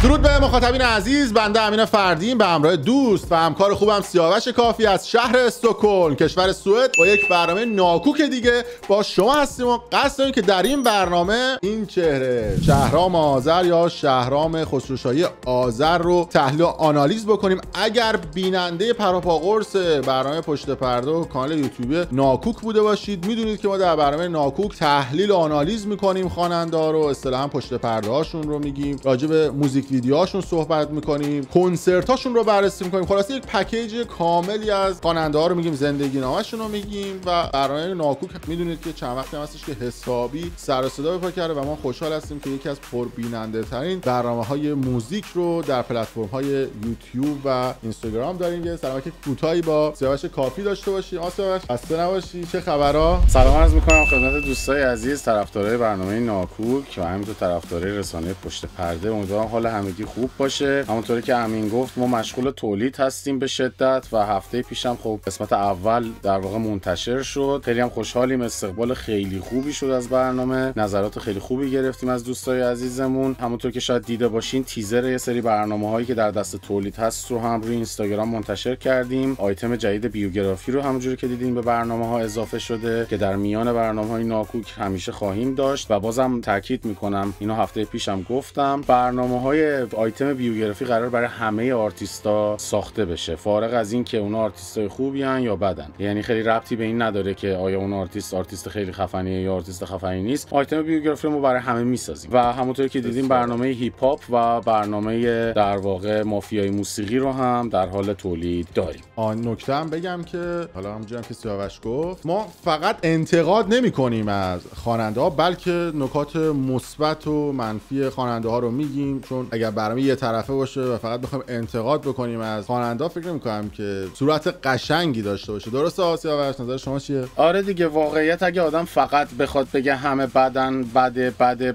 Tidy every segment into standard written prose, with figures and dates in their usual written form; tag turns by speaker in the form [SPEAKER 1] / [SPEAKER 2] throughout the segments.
[SPEAKER 1] درود به مخاطبین عزیز، بنده امین فردین به همراه دوست و همکار خوبم سیاوش کافی از شهر استکهلم کشور سوئد با یک برنامه ناکوک دیگه با شما هستیم و قصد داریم که در این برنامه این چهره شهرام آذر یا شهرام خسروشاهی آذر رو تحلیل و آنالیز بکنیم. اگر بیننده پروپاقرص برنامه پشت پرده و کانال یوتیوب ناکوک بوده باشید، میدونید که ما در برنامه ناکوک تحلیل و آنالیز میکنیم خواننده ها رو، اصطلاحاً پشت پرده هاشون رو میگیم، راجع به موزیک ویدیوهاشون صحبت میکنیم، کنسرتاشون رو بررسی میکنیم. خلاصه یک پکیج کاملی از خواننده ها رو میگیم، زندگی نامه‌شون رو میگیم و برنامه ناکوک میدونید که چند وقتی هستش که حسابی سر و صدا به پا کرده و ما خوشحال هستیم که یکی از پربیننده ترین برنامه‌های موزیک رو در پلتفرم‌های یوتیوب و اینستاگرام داریم. یه سلامتی کوتاهی با سیاوش کافی داشته باشیم. سیاوش خسته نباشی، چه خبرها؟
[SPEAKER 2] سلام عرض می‌کنم خدمت دوستای عزیز، طرفدارای برنامه ناکوک و همینطور طرفدارای رسانه پشت پرده. امیدوارم حال همگی خوب باشه. همونطوری که امین گفت ما مشغول تولید هستیم به شدت و هفته پیشم خب قسمت اول در واقع منتشر شد. خیلی هم خوشحالیم، استقبال خیلی خوبی شد از برنامه، نظرات خیلی خوبی گرفتیم از دوستای عزیزمون. همونطور که شاید دیده باشین تیزر یه سری برنامه‌هایی که در دست تولید هست رو هم روی اینستاگرام منتشر کردیم. آیتم جدید بیوگرافی رو همونجوری که دیدین به برنامه‌ها اضافه شده که در میان برنامه‌های ناکوک همیشه خواهیم داشت و بازم تاکید می‌کنم اینو هفته پیشم گفتم، برنامه‌های آیتم بیوگرافی قرار برای همه آرتیستا ساخته بشه، فارغ از این که اون آرتیستای خوبی ان یا بدن. یعنی خیلی ربطی به این نداره که آیا اون آرتیست خیلی خفنیه یا آرتیست خفنی نیست. آیتم بیوگرافی رو برای همه میسازیم و همونطوری که دیدیم برنامه هیپ هاپ و برنامه در واقع مافیای موسیقی رو هم در حال تولید داریم.
[SPEAKER 1] نکته هم بگم که حالا همونجوری که سیاوش گفت، ما فقط انتقاد نمی‌کنیم از خواننده‌ها، بلکه نکات مثبت و منفی خواننده‌ها رو میگیم، چون اگر برنامه یه طرفه باشه و فقط بخوایم انتقاد بکنیم از خواننده‌ها، فکر نمی‌کنم که صورت قشنگی داشته باشه. درسته سیاوش؟ نظر شما چیه؟
[SPEAKER 2] آره دیگه، واقعیت اگه آدم فقط بخواد بگه همه بدن،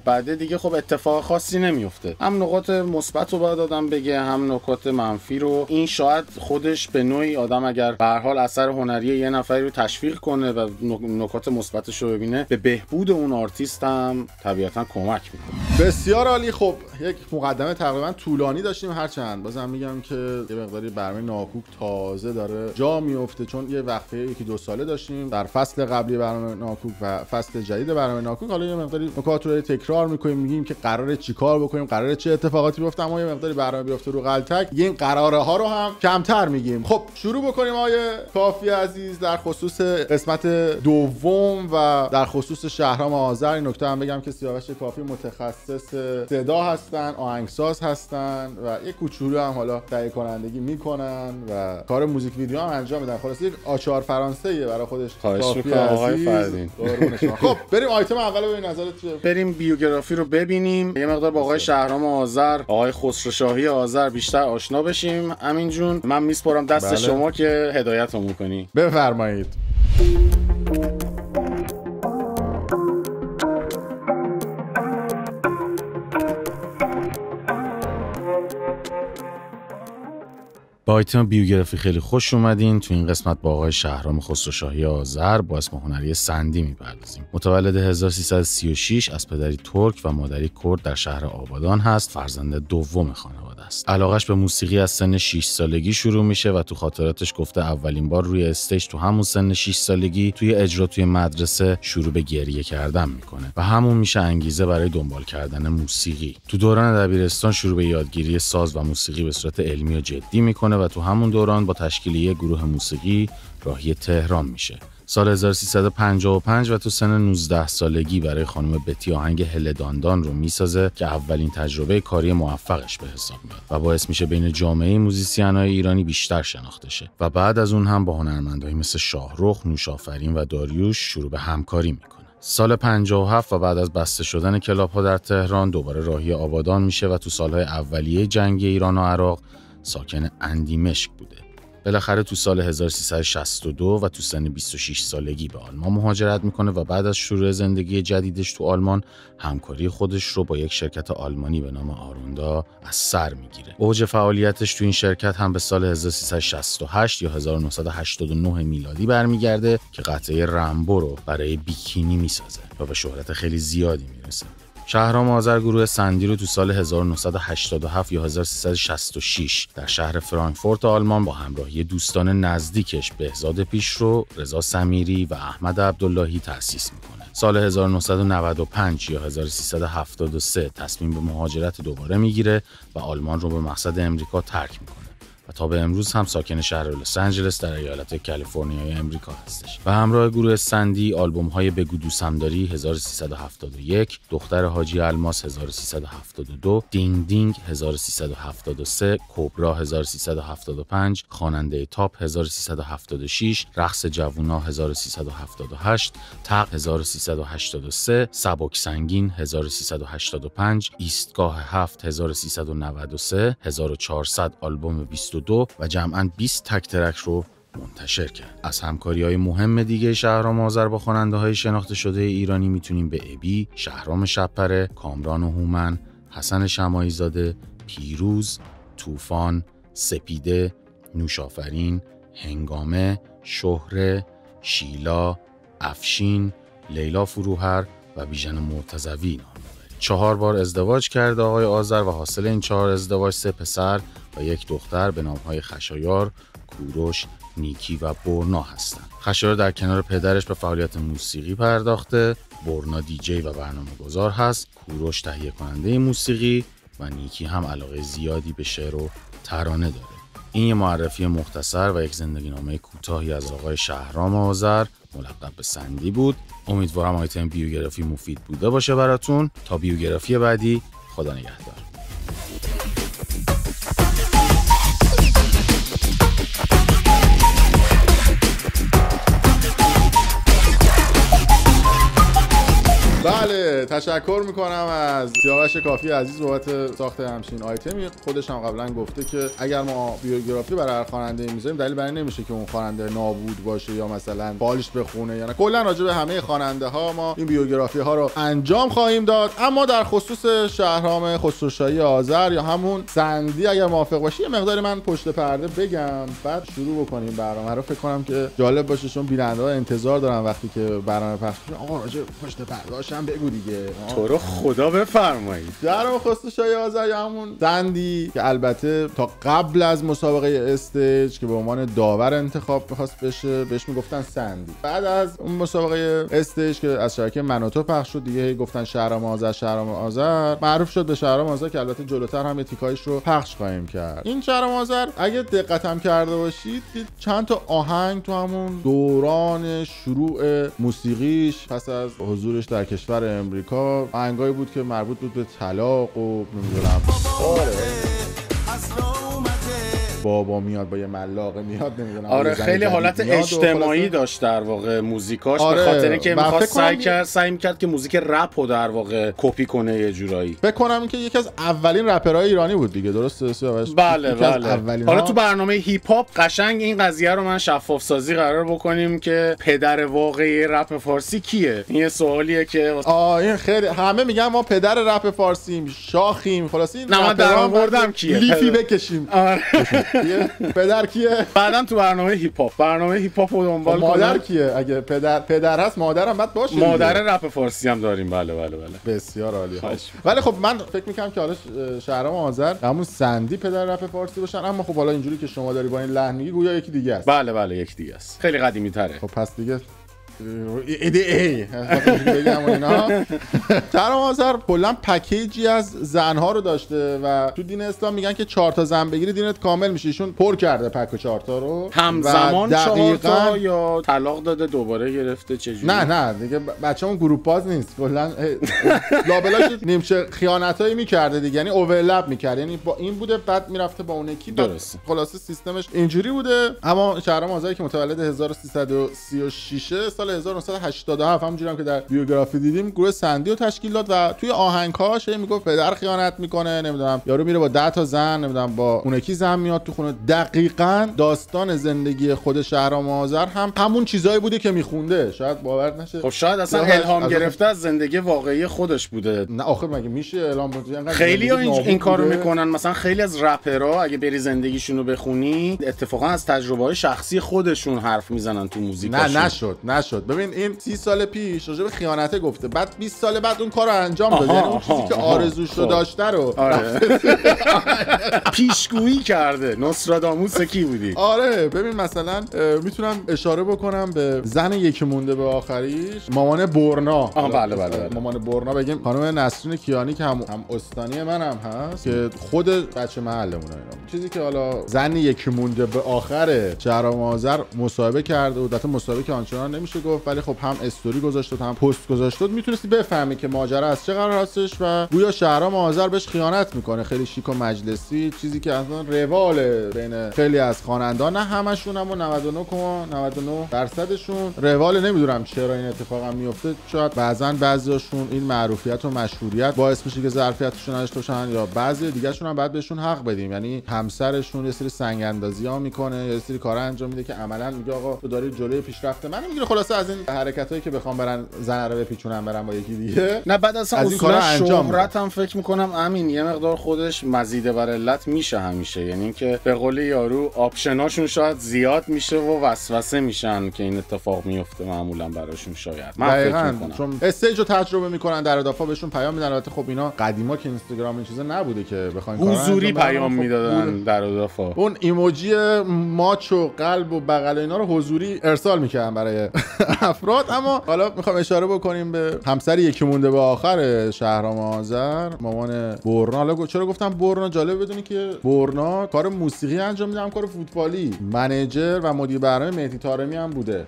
[SPEAKER 2] بده دیگه خب اتفاق خاصی نمیفته. هم نکات مثبت رو باید آدم بگه، هم نکات منفی رو. این شاید خودش به نوعی آدم اگر به هر حال اثر هنری یه نفری رو تشویق کنه و نکات مثبتش رو ببینه، به بهبود اون آرتیست هم طبیعتا کمک میکنه.
[SPEAKER 1] بسیار عالی. خب یک مقدمه تقریبا طولانی داشتیم، هرچند بازم میگم که یه مقداری برنامه ناکوک تازه داره جا میفته، چون یه وقفه یکی دو ساله داشتیم در فصل قبلی برنامه ناکوک و فصل جدید برنامه ناکوک. حالا یه مقداری نکات رو تکرار میکنیم، میگیم که قراره چیکار بکنیم، قراره چه اتفاقاتی بیفته، اما یه مقداری برنامه بیفته رو غلطک، این قراره ها رو هم کمتر میگیم. خب شروع بکنیم آقای کافی عزیز در خصوص قسمت دوم و در خصوص شهرام آذر. این نکته هم بگم که سیاوش کافی متخصص صدا هستن، آهنگساز هستن و یک کوچولو هم حالا تهیه کنندگی میکنن و کار موزیک ویدیو هم انجام میدن. خلاص یک آچار فرانسه‌ایه برای خودش.
[SPEAKER 2] کافی آقای فردین.
[SPEAKER 1] خب بریم آیتم اول رو ببین نظرت چیه؟
[SPEAKER 2] بریم بیوگرافی رو ببینیم، یه مقدار با آقای شهرام آذر، آقای خسروشاهی آذر بیشتر آشنا بشیم. امین جون من میسپارم دست شما که هدایتمون کنی.
[SPEAKER 1] بفرمایید.
[SPEAKER 2] با آیتم بیوگرافی خیلی خوش اومدین. تو این قسمت با آقای شهرام خسروشاهی آذر با اسم هنری سندی میپردازیم. متولد 1336 از پدری ترک و مادری کرد در شهر آبادان هست. فرزند دوم خانواده است. علاقش به موسیقی از سن 6 سالگی شروع میشه و تو خاطراتش گفته اولین بار روی استیج تو همون سن 6 سالگی توی اجرا توی مدرسه شروع به گریه کردن میکنه و همون میشه انگیزه برای دنبال کردن موسیقی. تو دوران دبیرستان شروع به یادگیری ساز و موسیقی به صورت علمی و جدی میکنه و تو همون دوران با تشکیل یک گروه موسیقی راهی تهران میشه. سال 1355 و تو سن 19 سالگی برای خانم بتی آهنگ هله داندان رو میسازه که اولین تجربه کاری موفقش به حساب میاد و باعث میشه بین جامعه موزیسین‌های ایرانی بیشتر شناخته شه و بعد از اون هم با هنرمندایی مثل شاهرخ، نوش‌آفرین و داریوش شروع به همکاری میکنه. سال 57 و بعد از بسته شدن کلاب‌ها در تهران دوباره راهی آبادان میشه و تو سالهای اولیه جنگ ایران و عراق ساکن اندیمشک بوده. بالاخره تو سال 1362 و تو سن 26 سالگی به آلمان مهاجرت میکنه و بعد از شروع زندگی جدیدش تو آلمان همکاری خودش رو با یک شرکت آلمانی به نام آروندا از سر میگیره. اوج فعالیتش تو این شرکت هم به سال 1368 یا 1989 میلادی برمیگرده که قطعه رمبو رو برای بیکینی میسازه و به شهرت خیلی زیادی میرسه. شهرام آذر گروه سندی رو تو سال 1987 یا 1366 در شهر فرانکفورت آلمان با همراهی دوستان نزدیکش بهزاد پیشرو، رضا سمیری و احمد عبداللهی تأسیس میکنه. سال 1995 یا 1373 تصمیم به مهاجرت دوباره میگیره و آلمان رو به مقصد امریکا ترک میکنه و تا به امروز هم ساکن شهر لس آنجلس در ایالت کالیفرنیای امریکا هستش. و همراه گروه سندی آلبوم‌های بگو دوستم داری 1371، دختر حاجی الماس 1372، دینگ دینگ 1373، کبرا 1375، خواننده تاپ 1376، رقص جوونا 1378، تق 1383، سبک سنگین 1385، ایستگاه 7 1393، 1400 آلبوم 22 و جمعاً 20 تک ترک رو منتشر کرد. از همکاری‌های مهم دیگه شهرام آذر با خواننده‌های شناخته شده ایرانی میتونیم به ابی، شهرام شب‌پره، کامران هومن، حسن شماعی زاده، پیروز، طوفان، سپیده، نوشافرین، هنگامه، شهره، شیلا، افشین، لیلا فروهر و بیژن مرتضوی نام ببریم. 4 بار ازدواج کرده آقای آذر و حاصل این 4 ازدواج 3 پسر و 1 دختر به نام‌های خشایار، کوروش، نیکی و برنا هستند. خشایار در کنار پدرش به فعالیت موسیقی پرداخته، برنا دیجی و برنامه‌گذار هست، کوروش تهیه کننده موسیقی و نیکی هم علاقه زیادی به شعر و ترانه داره. این یه معرفی مختصر و یک زندگی‌نامه کوتاهی از آقای شهرام آذر ملقب به سندی بود. امیدوارم آیتم بیوگرافی مفید بوده باشه براتون. تا بیوگرافی بعدی، خدا نگهدار.
[SPEAKER 1] بله، تشکر میکنم از سیاوش کافی عزیز بابت ساخت همچین آیتمی. خودش هم قبلا گفته که اگر ما بیوگرافی برای هر خواننده میذاریم دلیل بر این نمیشه که اون خواننده نابود باشه یا مثلا فالش بخونه یا نه. کلا راجع به همه خواننده ها ما این بیوگرافی ها رو انجام خواهیم داد. اما در خصوص شهرام خسروشاهی آذر یا همون سندی اگر موافق باشی یه مقداری من پشت پرده بگم بعد شروع بکنیم برنامه رو. فکر کنم که جالب باشه چون بیننده ها انتظار دارن وقتی که برنامه پخش میشه آقا راجع پشت پرده هم بگو دیگه.
[SPEAKER 2] تو رو خدا بفرمایید.
[SPEAKER 1] شهرام خسروشاهی آذر یا همون سندی که البته تا قبل از مسابقه استیج که به عنوان داور انتخاب می‌خواست بشه بهش میگفتن سندی. بعد از اون مسابقه استیج که از شبکه من و تو پخش شد دیگه گفتن شهرام آذر، شهرام آذر معروف شد به شهرام آذر که البته جلوتر هم یه تیکایش رو پخش خواهیم کرد. این شهرام آذر اگه دقت هم کرده باشید چند تا آهنگ تو همون دوران شروع موسیقیش پس از حضورش در کشور امریکا آهنگایی بود که مربوط بود به طلاق و نمیدونم بابا میاد با یه ملاقه میاد نمیدونم.
[SPEAKER 2] آره خیلی حالت اجتماعی داشت در واقع موزیکاش. آره به خاطر اینکه می‌خواست سعی می‌کرد که موزیک رپ رو در واقع کپی کنه یه جورایی.
[SPEAKER 1] فکر کنم که یکی از اولین رپرهای ایرانی بود دیگه. درسته سیاوش؟
[SPEAKER 2] بله حالا تو برنامه هیپ هاپ قشنگ این قضیه رو من شفاف سازی قرار بکنیم که پدر واقعی رپ فارسی کیه. این یه سوالیه که
[SPEAKER 1] این خیلی همه میگن ما پدر رپ فارسیم، شاخیم، خلاص این
[SPEAKER 2] نه من در آوردم کیه
[SPEAKER 1] لیفی بکشیم. پدر کیه؟
[SPEAKER 2] بعدم تو برنامه هیپ هاپ رو دنبال کنیم.
[SPEAKER 1] مادر کیه؟ اگه پدر هست مادرم بعد باشه.
[SPEAKER 2] مادر رپ فارسی هم داریم. بله
[SPEAKER 1] بسیار عالی. ولی خب من فکر میکنم که حالا شهرام آذر همون سندی پدر رپ فارسی باشن. اما خب حالا اینجوری که شما داری با این لحن میگی گویا یکی دیگه است.
[SPEAKER 2] بله یکی دیگه است. خیلی قدیمی تره.
[SPEAKER 1] خب پس دیگه شهرام آذر کلا پکیجی از زنها رو داشته و تو دین اسلام میگن که 4 تا زن بگیری دینت کامل میشه. ایشون پر کرده پک و 4 تا رو
[SPEAKER 2] همزمان 4 تا یا طلاق داده دوباره گرفته چجوری؟
[SPEAKER 1] نه دیگه بچه‌مون گروپ باز نیست. کلا لابلاش نیمچه خیانتایی میکرده دیگه. یعنی اوورلپ میکرد. یعنی با این بوده بعد میرفته با اون یکی.
[SPEAKER 2] درست.
[SPEAKER 1] خلاصه سیستمش اینجوری بوده. اما شهرام آذر که متولد 1336 سال 1987 همونجوری هم که در بیوگرافی دیدیم گروه سندی رو تشکیل داد و توی آهنگاش میگفت پدر خیانت میکنه، نمیدونم یارو میره با 10 تا زن، نمیدونم با اون یکی زن میاد تو خونه. دقیقاً داستان زندگی خود شهرام آذر هم همون چیزایی بوده که میخونده. شاید باور نشه.
[SPEAKER 2] خب شاید اصلا الهام گرفته از زندگی واقعی خودش بوده.
[SPEAKER 1] نه آخه مگه میشه الهام بگیره؟
[SPEAKER 2] خیلی این کارو میکنن. مثلا خیلی از رپرها اگه بری زندگیشون رو بخونی اتفاقا از تجربه‌های شخصی خودشون حرف میزنن تو موزیکاشون.
[SPEAKER 1] نه نشد شد. ببین این 30 سال پیش راجع به خیانته گفته، بعد 20 سال بعد اون کارو انجام داد. یعنی اون چیزی که آرزوش رو داشته رو
[SPEAKER 2] پیشگویی کرده. نوستراداموس کی بودی؟
[SPEAKER 1] آره ببین مثلا میتونم اشاره بکنم به زن یکی مونده به آخریش، مامان برنا.
[SPEAKER 2] بله.
[SPEAKER 1] مامان برنا بگیم خانم نسرین کیانی که هم استانی منم هست که خود بچه محلمونه. اینا چیزی که حالا زن یکی مونده به آخر شهرام آذر مصاحبه کرده و البته مصاحبه که آنچنان نمیشه گفت، ولی خب هم استوری گذاشته هم پست گذاشته، میتونستی بفهمی که ماجرا از چه قرار هستش و گویا شهرام آذر بهش خیانت میکنه. خیلی شیک و مجلسی، چیزی که اصلا رواله بین خیلی از خوانندگان، نه همشون اما 99.99% روال. نمیدونم چرا این اتفاق هم میفته، شاید بعضن بعضیاشون این معروفیت و مشهوریت باعث میشه که ظرفیتشون نداشته باشن، یا بعضی دیگه‌شون هم بعد بهشون حق بدیم. یعنی همسرشون یه سری سنگ اندازی‌ها میکنه، یه سری کارا انجام میده که عملاً میگه آقا تو داری جلوی پیشرفت من میگیره. خلاصه از این حرکتایی که بخوام برن زن رو بپیچونن برن با یکی دیگه،
[SPEAKER 2] نه بعد اصلا اصولا شهرت هم فکر میکنم امین یه مقدار خودش مزیده بر علت میشه همیشه. یعنی اینکه به قول یارو آپشناشون شاید زیاد میشه و وسوسه میشن که این اتفاق میفته معمولا براشون. شاید من فکر میکنم
[SPEAKER 1] چون استیج رو تجربه میکنن، در اضافه بهشون پیام میدن. البته خب اینا قدیما که اینستاگرام این چیزا نبوده که بخواین
[SPEAKER 2] حضوری پیام میدادن، در اضافه
[SPEAKER 1] اون ایموجی ماچ و قلب و بغل اینا رو حضوری ارسال میکردن برای افراد. اما حالا میخوام اشاره بکنیم به همسر یکی مونده به آخر شهرام آذر، مامان برنا. حالا چرا گفتم برنا؟ جالب بدونی که برنا کار موسیقی انجام میده، هم کار فوتبالی، منیجر و مدیر برنامه مهدی طارمی هم بوده.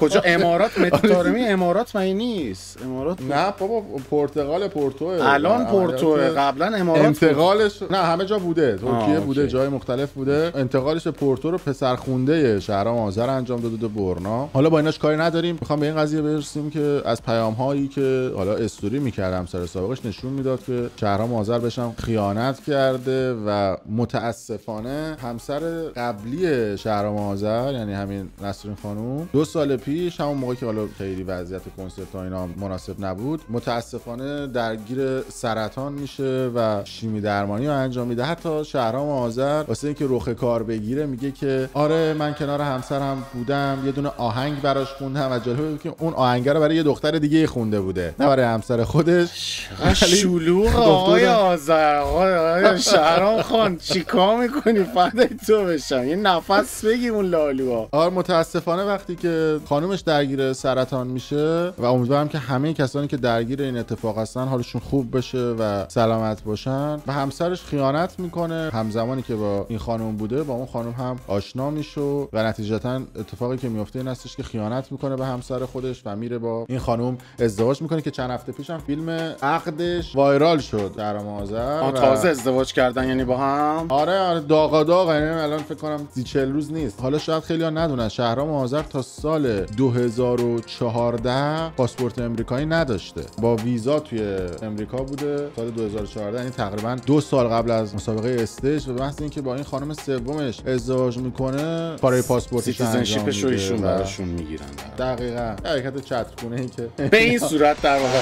[SPEAKER 2] کجا؟ امارات؟ مهدی طارمی امارات مگه نیست؟ امارات
[SPEAKER 1] نه بابا، پرتغال، پورتو
[SPEAKER 2] الان پورتو، قبلا امارات.
[SPEAKER 1] انتقالش نه همه جا بوده، ترکیه بوده، جای مختلف بوده. انتقالش به پورتو رو پسرخونده شهرام آذر انجام داده برنا. حالا با ایناش کاری نداریم، میخوام به این قضیه برسیم که از پیام هایی که حالا استوری میکردم سر سابقش نشون میداد که شهرام آذر بهشم خیانت کرده و متاسفانه همسر قبلی شهرام آذر، یعنی همین نسرین خانم، 2 سال پیش همون موقعی که حالا خیلی وضعیت کنسرت ها اینا مناسب نبود، متاسفانه درگیر سرطان میشه و شیمی درمانی رو انجام میده. حتی شهرام آذر واسه اینکه رخ کار بگیره میگه که آره من کنار همسرم بودم، یه دونه آهنگ براش خوندم و جالبه که اون آهنگ رو برای یه دختر دیگه خونده بوده، نه برای همسر خودش.
[SPEAKER 2] شلوغ آقای آذر. آقای شهرام خان چیکار میکنی؟ فدای تو بشم، یه نفس بگیر اون لالوها.
[SPEAKER 1] آره متاسفانه وقتی که خانومش درگیر سرطان میشه و امیدوارم که همه کسانی که درگیر این اتفاق هستن حالشون خوب بشه و سلامت باشن، و همسرش خیانت میکنه. همزمانی که با این خانم بوده با اون خانم هم آشنا میشه و نتیجتا اتفاقی که میفته این هستش که خیانت میکنه به همسر خودش و میره با این خانم ازدواج میکنه که چند هفته پیش هم فیلم عقدش وایرال شد در آذر.
[SPEAKER 2] تازه ازدواج کردن یعنی با هم؟
[SPEAKER 1] آره داغ یعنی الان فکر کنم 30-40 روز نیست. حالا شاید خیلی‌ها ندونن شهرام آذر تا سال 2014 پاسپورت امریکایی نداشته، با ویزا توی امریکا بوده سال 2014، یعنی تقریبا 2 سال قبل از مسابقه استیج. به محض اینکه با این خانم سومش ازدواج میکنه کارای پاسپورتش انجام میده،
[SPEAKER 2] ایشون براشون میگیرن.
[SPEAKER 1] دقیقاً حرکت چترخونه ای که
[SPEAKER 2] به این صورت در واقع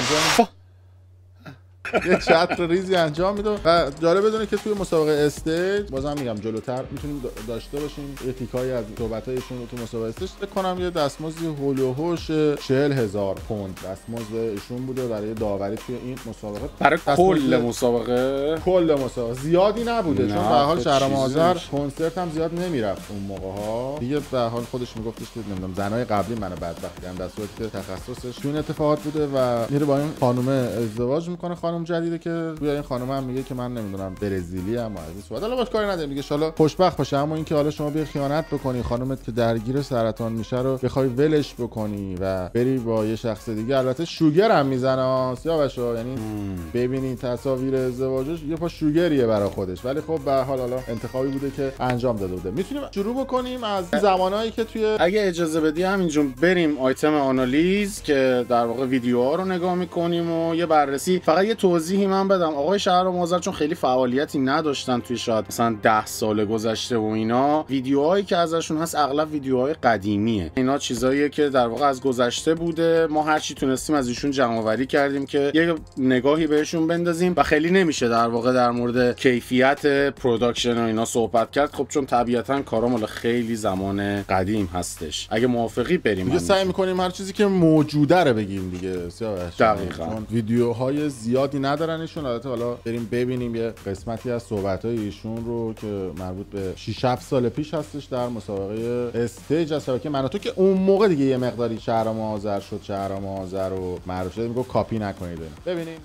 [SPEAKER 1] یه چتر ریزی انجام میده. و جالب بدونه که توی مسابقه استیج بازم میگم جلوتر میتونیم داشته باشیم یه تیکایی از صحبتایشون رو تو مسابقه استیج. فکر کنم یه دستمزدی هول و هوش 40,000 پوند دستمزد ایشون بوده برای داوری توی این مسابقه.
[SPEAKER 2] برای کل مسابقه
[SPEAKER 1] زیادی نبوده، چون به حال شهرام آذر کنسرت هم زیاد نمیرفت اون موقع ها دیگه. به حال خودش میگفتش که نمیدونم زنای قبلی منو بدبخت کردن، در صورتی که تخصصش تو این اتفاقات بوده و میره با این خانم ازدواج میکنه. خانم جدیده که بیا این خانم هم میگه که من نمیدونم برزیلی ام، از این صحبت. حالا باش کاری نداره، میگه ان شاءالله خوشبخت باشه. اما اینکه حالا شما بیا خیانت بکنی، خانومت که درگیر سرطان میشه رو بخوای ولش بکنی و بری با یه شخص دیگه، البته شوگر هم میزنه سیاوشا، یعنی ببینید تصاویر ازدواجش یه پا شوگریه برای خودش، ولی خب به هر حال حالا انتخابی بوده که انجام داده بوده. میتونیم شروع بکنیم از زمانایی که توی،
[SPEAKER 2] اگه اجازه بدی همینجون بریم آیتم آنالیز که در واقع ویدیوها رو نگاه میکنیم و یه بررسی. فقط یه توضیحی من بدم. آقای شهرام آذر چون خیلی فعالیتی نداشتن توی شاید مثلا 10 سال گذشته و اینا، ویدیوهایی که ازشون هست اغلب ویدیوهای قدیمیه. اینا چیزاییه که در واقع از گذشته بوده، ما هر چی تونستیم از ایشون جمع‌آوری کردیم که یه نگاهی بهشون بندازیم و خیلی نمیشه در واقع در مورد کیفیت پروداکشن و اینا صحبت کرد، خب چون طبیعتاً کارا مال خیلی زمان قدیم هستش. اگه موافقی بریم
[SPEAKER 1] دیگه سعی می‌کنیم هر چیزی که موجوده رو بگیم دیگه. سیاوش
[SPEAKER 2] دقیقاً
[SPEAKER 1] ویدیوهای زیادی ندارن ایشون، البته حالا بریم ببینیم یه قسمتی از صحبت‌های ایشون رو که مربوط به 6-7 سال پیش هستش در مسابقه استیج از شبکه من و تو، که اون موقع دیگه یه مقداری شهرام آذر شد، شهرام آذر رو معروف شد، میگه کاپی نکنید. ببینید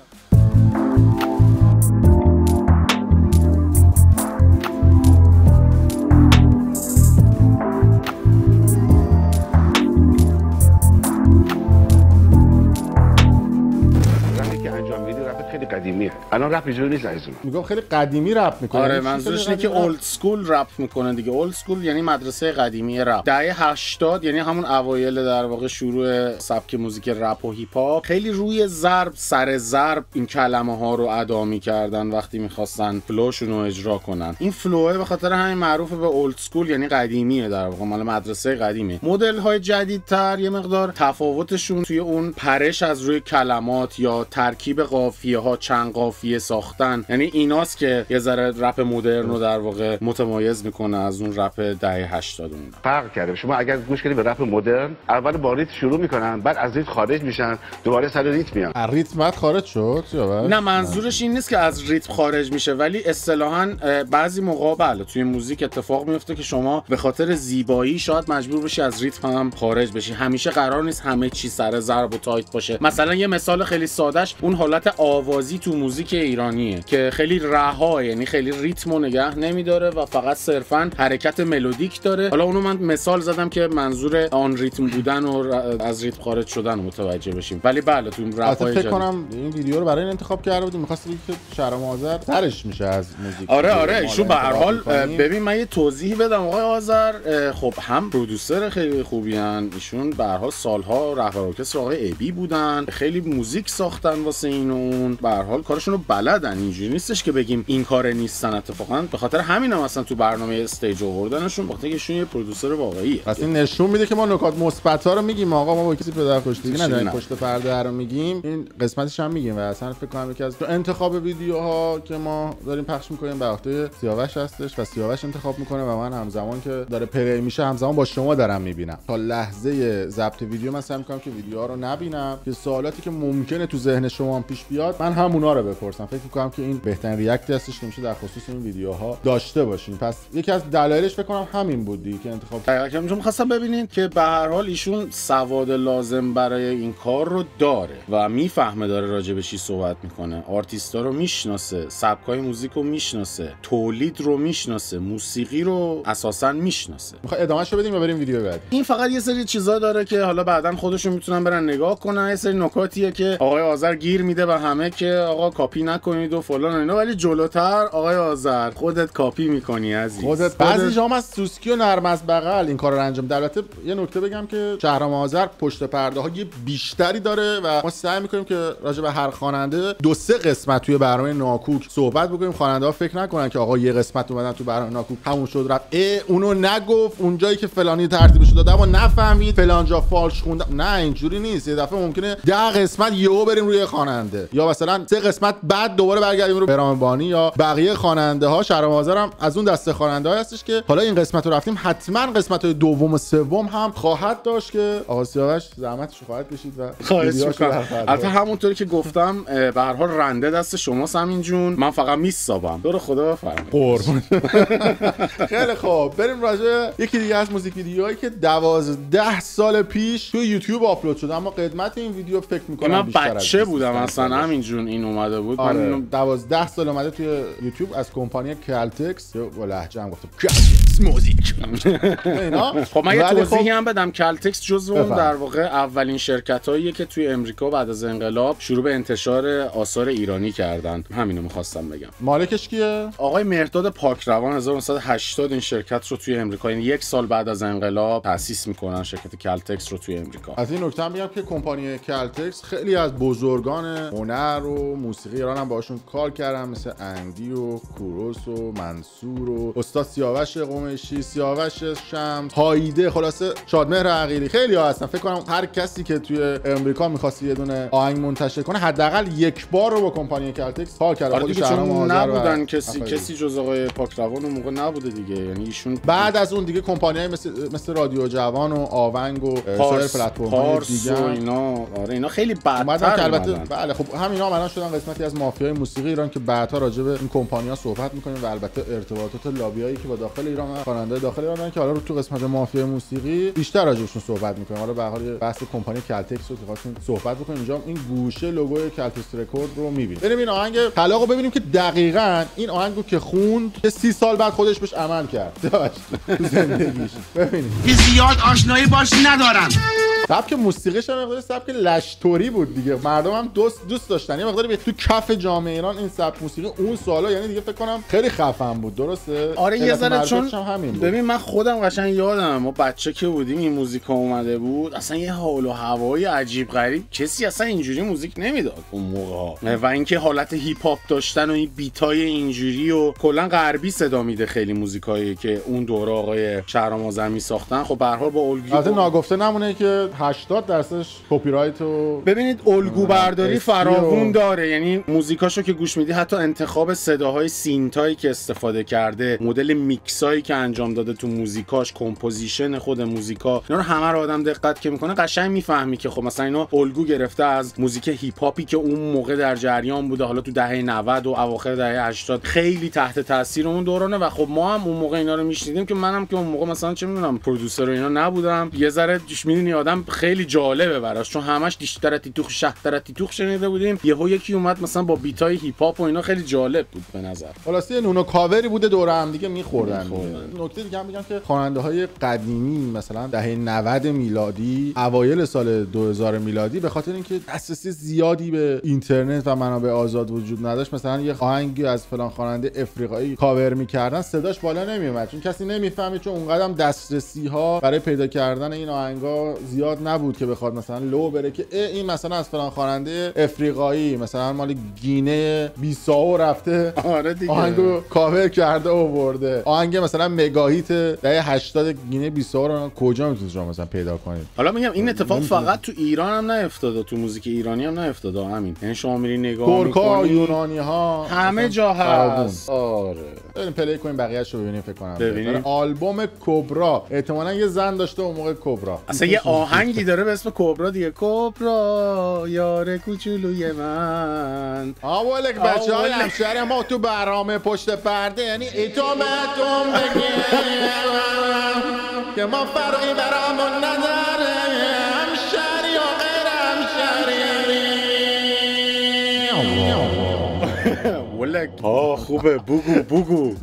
[SPEAKER 3] قدیمیه. الان رپ اینجوری نیست عزیزم.
[SPEAKER 1] میگم خیلی قدیمی رپ میکنه.
[SPEAKER 2] آره منظورش اینه که اولد اسکول رپ میکنه دیگه. اولد اسکول یعنی مدرسه قدیمی رپ. دهه 80 یعنی همون اوایل در واقع شروع سبک موزیک رپ و هیپ هاپ، خیلی روی ضرب سر ضرب این کلمه ها رو ادا میکردن وقتی میخواستن فلوشون رو اجرا کنن. این فلوه به خاطر همین معروف به اولد اسکول یعنی قدیمیه، در واقع مال مدرسه قدیمه. مدل های جدیدتر یه مقدار تفاوتشون توی اون پرش از روی کلمات یا ترکیب قافیه ها، چند قافیه ساختن، یعنی ایناست که یه ذره رپ مدرن رو در واقع متمایز میکنه از اون رپ دهه 80. اون
[SPEAKER 3] فرق کرده. شما اگر گوش کنید به رپ مدرن، اول با ریتم شروع میکنن، بعد از ریتم خارج میشن، دوباره سر ریتم میان.
[SPEAKER 1] از ریتم خارج شد یا
[SPEAKER 2] نه منظورش این نیست که از ریتم خارج میشه، ولی اصطلاحاً بعضی موقع بله توی موزیک اتفاق میفته که شما به خاطر زیبایی شاید مجبور بشی از ریتم هم خارج بشی. همیشه قرار نیست همه چی سر ضرب و تایت باشه. مثلا یه مثال خیلی سادهش اون حالت آوازی تو موزیک ایرانیه که خیلی رها، یعنی خیلی ریتمو نگه نمیداره و فقط صرفاً حرکت ملودیک داره. حالا اونو من مثال زدم که منظور آن ریتم بودن و از ریتم خارج شدن متوجه بشیم. ولی بله تو رپای
[SPEAKER 1] فکر کنم این ویدیو رو برای این انتخاب کرده بودیم، می‌خواستیم که شهرام آذر سرش میشه از موزیک.
[SPEAKER 2] آره ایشون به هر حال ببین من یه توضیحی بدم. آقای آذر خب هم پرودوسر خیلی خوبی ان، ایشون به هر حال سالها رهبر ارکستر آقای ابی بودن، خیلی موزیک ساختن واسه این و اون، به هر حال کارشون رو بلدن. اینجوری نیستش که بگیم این کار نیستن. اتفاقا به خاطر همین هم اصلا تو برنامه استیج آوردنشون، بخاطر اینکه ایشون یه پرودوسر واقعیه.
[SPEAKER 1] پس این نشون میده که ما نکات مثبت‌ها رو میگیم، آقا ما با کسی پدر کشتگی نداریم، پشت پرده رو میگیم، این قسمتش هم میگیم. و اصلا فکر کنم یکی از انتخاب ویدیوها که ما داریم پخش میکنیم به عهده سیاوش هستش و سیاوش انتخاب میکنه و من همزمان که داره پلی میشه همزمان با شما دارم میبینم. تا لحظه ضبط ویدیو من سعی میکنم که ویدیوها رو نبینم که سوالاتی که ممکنه تو ذهن شما هم پیش بیاد من همونا رو بپرسم. فکر میکنم که این بهترین ریاکتی هستش که میشه در خصوص این ویدیوها داشته باشین. پس یکی از دلایلش فکر کنم همین بودی که انتخاب
[SPEAKER 2] کردم. چون می‌خواستم ببینین که به هر حال ایشون سواد لازم برای این کار رو داره و میفهمه داره راجع به چی صحبت میکنه، آرتیستا رو میشناسه، سبکای موزیک رو میشناسه، تولید رو میشناسه، موسیقی رو اساساً میشناسه.
[SPEAKER 1] میخوای ادامهشو بدیم یا بریم ویدیو بعدی؟
[SPEAKER 2] این فقط یه سری چیزا داره که حالا بعداً خودشون میتونن برن نگاه کنن. یه سری نکاتیه که آقای آذر گیر میده به همه که آقا کاپی نکنید و فلان و اینا، ولی جلوتر آقای آذر خودت کاپی میکنی عزیز.
[SPEAKER 1] خودت بعضی جام از سوسکی و نرم از بغل این کارو انجام. البته یه نکته بگم که شهرام آذر پشت پرده ها یه بیشتری داره و ما سعی میکنیم که راجع به هر خواننده 2-3 قسمت توی برنامه ناکوک صحبت بکنیم. خواننده ها فکر نکنن که آقا یه قسمت اومدن تو برنامه ناکوک همون شد رفت اونو نگفت اونجایی که فلانی ترتیبش داده اما نفهمید فلان جا فالش خوندم. نه اینجوری نیست. یه دفعه ممکنه 10 قسمت یهو بریم روی خواننده یا مثلا 3 قسمت بعد دوباره برگردیم رو برام بانی یا بقیه خواننده ها. شهرام آذر هم از اون دسته خواننده ها هستش که حالا این قسمت رو رفتیم حتما قسمت های دوم و سوم هم خواهد داشت که آقا سیاوش زحمتش خواهد کشید و
[SPEAKER 2] خواهش می‌کنم. البته همونطوری که گفتم به هر حال رنده دست شماست همین جون، من فقط میسابم. دور خدا بفرمایید.
[SPEAKER 1] قربون. خیلی خوب بریم راجع یکی دیگه از موزیک ویدیوهایی که 12 سال پیش توی یوتیوب آپلود شد اما قدمت این ویدیو فکر می‌کنم
[SPEAKER 2] من بچه بودم اصلا همین جون این اومده بود.
[SPEAKER 1] آره. من 12 سال اومده توی یوتیوب از کمپانی کلتکس با لهجه هم گفتم کلتکس موزیک اینا.
[SPEAKER 2] خب من یه توضیحی هم بدم. کلتکس جزو اون در واقع اولین شرکتاییه که توی امریکا بعد از انقلاب شروع به انتشار آثار ایرانی کردن. همینو می‌خواستم بگم.
[SPEAKER 1] مالکش کیه؟
[SPEAKER 2] آقای مهرداد پاکروان 1980 این شرکت رو توی امریکا، یعنی 1 سال بعد از انقلاب تأسیس میکنن شرکت کلتکس رو توی امریکا.
[SPEAKER 1] از این نکته هم میگم که کمپانی کلتکس خیلی از بزرگان هنر و موسیقی ایران هم باشون کار کردم، مثل اندی و کوروس و منصور و استاد سیاوش قمیشی، سیاوش شمس، هایده، خلاصه شادمهر عقیلی، خیلی ها هستن. فکر کنم هر کسی که توی امریکا می‌خواست یه دونه آهنگ منتشر کنه حداقل یک بار رو با کمپانی کلتکس کار کرده.
[SPEAKER 2] خود شهرام نبودن کسی جز آقای پاکروان اون موقع نبوده دیگه، یعنی ایشون
[SPEAKER 1] بعد از اون دیگه کمپانی‌های مثل رادیو جوان و آونگ و سایر پلتفرم‌های دیگه
[SPEAKER 2] و اینا، آره اینا خیلی بعدتر
[SPEAKER 1] که البته بله خب همینا الان شدن قسمتی از مافیای موسیقی ایران که بعدها راجع به این کمپانی‌ها صحبت می‌کنیم و البته ارتباطات لابیایی که با داخل ایران و خواننده داخل ایران دارن که حالا رو تو قسمت مافیای موسیقی بیشتر راجعشون صحبت می‌کنیم. حالا به هر حال بحث کمپانی کلتکس رو خواستیم صحبت بکنیم. اینجا این گوشه لوگوی کلتکس رکورد رو می‌بینیم. بریم این آهنگ طلاقو ببینیم که دقیقاً این آهنگو که خوند که 30 سال بعد خودش بهش عمل کرد تو زندگیش. ببینید
[SPEAKER 4] زیاد آشنایی باش ندارم.
[SPEAKER 1] سبک موسیقیش هم مقدار سبک لشتوری بود دیگه، مردم هم دوست داشتن یه مقدار تو کف جامعه ایران این سبک موسیقی اون سالا، یعنی دیگه فکر کنم خیلی خفن بود. درسته؟
[SPEAKER 2] آره یه ذره چون
[SPEAKER 1] همین بود.
[SPEAKER 2] ببین من خودم قشنگ یادم ما بچه که بودیم این موزیکا اومده بود، اصلا یه حال و هوای عجیب غریب، کسی اصلا اینجوری موزیک نمیداد اون موقع‌ها، و اینکه حالت هیپ هاپ داشتن و این بیتای اینجوری و کلا غربی صدا میده خیلی موزیکایی که اون دوره آقای شهرام آذرمی ساختن. خب به هر حال با الگوی
[SPEAKER 1] البته ناگفته نمونه که 80% کپی رایت و
[SPEAKER 2] ببینید الگو برداری فراوون داره، یعنی موزیکاشو که گوش میدی حتی انتخاب صداهای سینتایی که استفاده کرده، مدل میکسایی که انجام داده تو موزیکاش، کمپوزیشن خود موزیکا، اینا رو همه رو آدم دقت که میکنه قشنگ میفهمی که خب مثلا اینا الگو گرفته از موزیک هیپ هاپی که اون موقع در جریان بوده، حالا تو دهه 90 و اواخر دهه 80 خیلی تحت تاثیر اون دورانه و خب ما هم اون موقع اینا رو میشنیدیم که منم که اون موقع مثلا چه میدونم پرودوسر و اینا نبودم، یه ذره میدونی آدم خیلی جالبه براش، چون همش دیشترتی توخ شهترتی توخ شنیده بودیم، یهو یکی اومد مثلا با بیتای هیپ هاپ و اینا خیلی جالب بود به نظر.
[SPEAKER 1] خلاصه نونو کاوری بوده دور هم دیگه میخوردن. نکته دیگه هم میگم که خواننده های قدیمی مثلا دهه 90 میلادی اوایل سال 2000 میلادی به خاطر اینکه دسترسی زیادی به اینترنت و منابع آزاد وجود نداشت، مثلا یه آهنگی از فلان خواننده افریقایی کاور میکردن صداش بالا نمیومد چون کسی نمیفهمید، چون اونقدرم دسترسی ها برای پیدا کردن این آهنگا زیاد نبود که بخواد مثلا لو بره که این مثلا از فلان خواننده افریقایی مثلا مال گینه بیساو رفته
[SPEAKER 2] آره دیگه
[SPEAKER 1] آهنگو کاور کرده و برده. آهنگ مثلا مگاهیت دهه 80 گینه بیساو رو کجا میتونید شما مثلا پیدا کنید؟
[SPEAKER 2] حالا میگم این اتفاق فقط تو ایران هم نیفتاده، تو موزیک ایرانی هم نیفتاده همین، یعنی شما میری نگاه می‌کنی
[SPEAKER 1] یونانی ها
[SPEAKER 2] همه جا هست. آره
[SPEAKER 1] بریم پلی کنیم بقیه‌اشو ببینیم. فکر کنم آلبوم کبرا احتمالاً یه زن داشته اون موقع کبرا،
[SPEAKER 2] اصلا یه آهنگی داره به اسم کبرا دیگه، کبرا یار کوچولوی من.
[SPEAKER 1] اولک بچه‌های همشهر ما تو برنامه پشت پرده، یعنی ایتومتون بگیم که ما فرقی برامون نداره، همشهری و غیر همشهری.
[SPEAKER 2] ولک خوبه بگو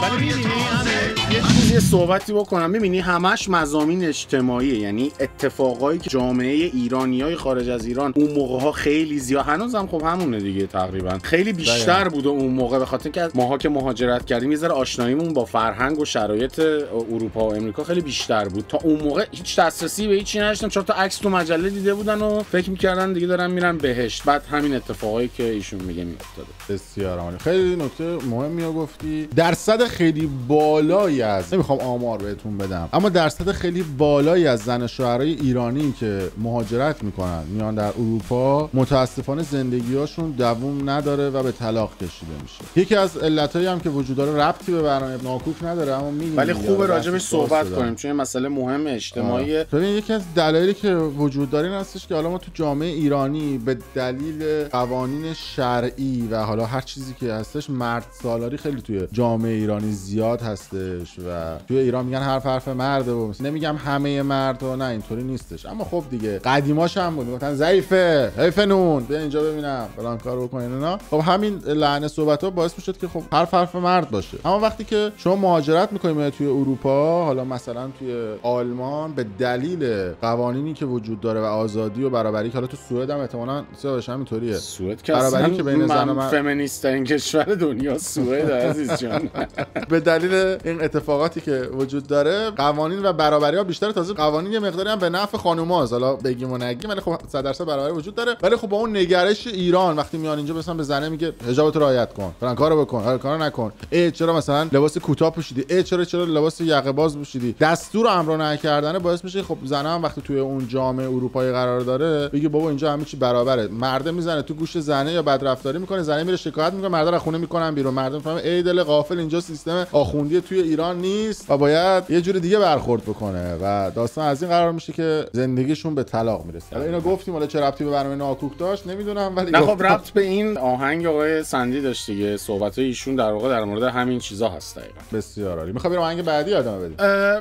[SPEAKER 2] ولی می‌بینی یه صحبتی بکنم، می‌بینی همش مضامین اجتماعیه، یعنی اتفاقایی که جامعه ایرانیای خارج از ایران اون موقع‌ها خیلی زیاد، هنوزم خب همونه دیگه تقریبا، خیلی بیشتر بوده اون موقع به خاطر اینکه ماها که مهاجرت کردیم یه ذره آشناییمون با فرهنگ و شرایط اروپا و امریکا خیلی بیشتر بود. تا اون موقع هیچ دسترسی به هیچی نداشتم، 4 تا عکس تو مجله دیده بودن و فکر می‌کردن دیگه دارن میرن بهشت، بعد همین اتفاقایی که ایشون میگه میافتاده.
[SPEAKER 1] بسیار عالی. خیلی نکته مهمی گفتی. درصد خیلی بالایی از، نمیخوام آمار بهتون بدم، اما درصد خیلی بالایی از زن شوهرای ایرانی که مهاجرت میکنن میان در اروپا متاسفانه زندگی‌هاشون دوام نداره و به طلاق کشیده میشه. یکی از علتایی هم که وجود داره ربطی به برنامه ناکوک نداره، اما میگیم
[SPEAKER 2] ولی خوبه راجبش صحبت کنیم چون این مسئله مهم اجتماعی.
[SPEAKER 1] ببین یکی از دلایلی که وجود داره این هستش که حالا ما تو جامعه ایرانی به دلیل قوانین شرعی و حالا هر چیزی که هستش مرد سالاری خیلی توی جامعه ایرانی زیاد هستش و توی ایران میگن حرف مرده و نمیگم همه مردا، نه اینطوری نیستش، اما خب دیگه قدیماش هم بود میگفتن ضعیفه حیف نون بیا اینجا ببینم فلان کارو بکنین اینا. خب همین لعنه صحبت‌ها باعث میشد که خب حرف مرد باشه. اما وقتی که شما مهاجرت میکنید توی اروپا، حالا مثلا توی آلمان، به دلیل قوانینی که وجود داره و آزادی و برابری که حالا تو سوئد هم احتمالاً سیاوش همینطوریه،
[SPEAKER 2] سوئد که
[SPEAKER 1] برابری که بین زن و مرد
[SPEAKER 2] فمینیست ترین کشور دنیا سوئد عزیز جان.
[SPEAKER 1] به دلیل این اتفاقاتی که وجود داره قوانین و برابری‌ها بیشتر، تازه قوانین یه مقداری هم به نفع خانوماست، حالا بگیم و نگیم، ولی خب 100% برابری وجود داره. ولی خب با اون نگرش ایران وقتی میان اینجا مثلا به زنه میگه حجابت رو رعایت کن، فلان کارو بکن، کارو نکن، چرا مثلا لباس کوتاه پوشیدی، چرا لباس یقه باز پوشیدی، دستور امر نکردن باعث میشه خب زنه هم وقتی توی اون جامعه اروپایی قرار داره بگه بابا اینجا همه چی برابره، مرد میزنه تو گوش زنه یا بدرفتاری میکنه، زنه میره شکایت میکنه، مرد رو خونه میکنن بیرون، مرد میفهمه ای دل غافل اینجا سیستم آخوندی توی ایران نیست و باید یه جور دیگه برخورد بکنه و داستان از این قرار میشه که زندگیشون به طلاق میرسه. حالا اینو گفتیم، حالا چه ربطی به برنامه ناکوک داشت نمیدونم، ولی
[SPEAKER 2] نه خب ربط به این آهنگ آقای سندی داشت دیگه. صحبت‌های ایشون در واقع در مورد همین چیزا هست دقیقاً.
[SPEAKER 1] بسیار عالی. میخوام بریم آهنگ بعدی ادامه بدیم.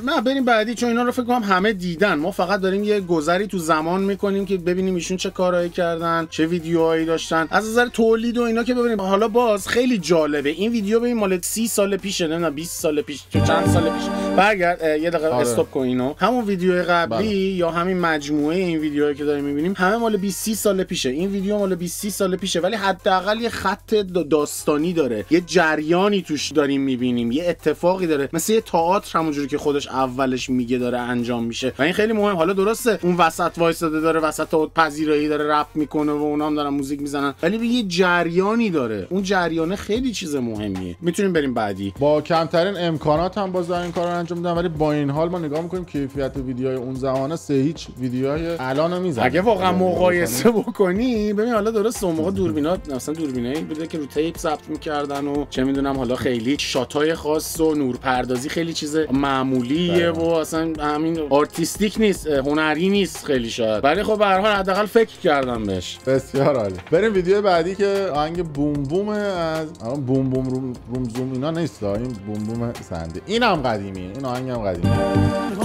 [SPEAKER 2] نه بریم بعدی، چون اینا رو فکر کنم همه دیدن. ما فقط داریم یه گذری تو زمان میکنیم که ببینیم ایشون چه کارهایی کردن، چه ویدیوهایی داشتن از نظر تولید و اینا که ببینیم. حالا باز خیلی جالبه این ویدیو، ببین مال 30 سال پیشه، نه 20 سال پیش، چند سال پیش. برگرد یه دقیقه استاپ کن اینو. همون ویدیو قبلی یا همین مجموعه این ویدیوهایی که داریم میبینیم همه مال 20 سال پیشه. این ویدیو مال 20 سال پیشه، ولی حداقل یه خط داستانی داره، یه جریانی توش داریم میبینیم، یه اتفاقی داره، مثل یه تئاتر همونجوری که خودش اولش میگه داره انجام میشه و این خیلی مهم. حالا درسته اون وسط وایساده داره وسط پذیرایی داره رپ میکنه و اونام دارن موزیک میزنن، ولی به یه جریانی داره، اون جریانه خیلی چیز مهمیه. میتونیم بریم بعدی.
[SPEAKER 1] با کمترین امکانات هم باز این کارو انجام میدن، ولی با این حال ما نگاه میکنیم کیفیت ویدیوهای اون زمانه سه هیچ ویدیوهای الانو میزنه.
[SPEAKER 2] اگه واقعا مقایسه بکنی ببین، حالا درسته اون موقع دوربینا مثلا دوربینایی بوده که رو تیپ ضبط میکردن و چه میدونم، حالا خیلی شاتای خاص و نورپردازی خیلی چیز معمولیه و اصلا همین آرتیستیک نیست، هنری نیست خیلی شاید، ولی خب به هر حال حداقل فکر کردم بهش.
[SPEAKER 1] بسیار عالی. بریم ویدیو بعدی که آهنگ بوم بوم از بوم بوم روم زوم اینا نیست، این بوم بوم سندی، اینم قدیمیه، این آهنگ هم قدیمیه.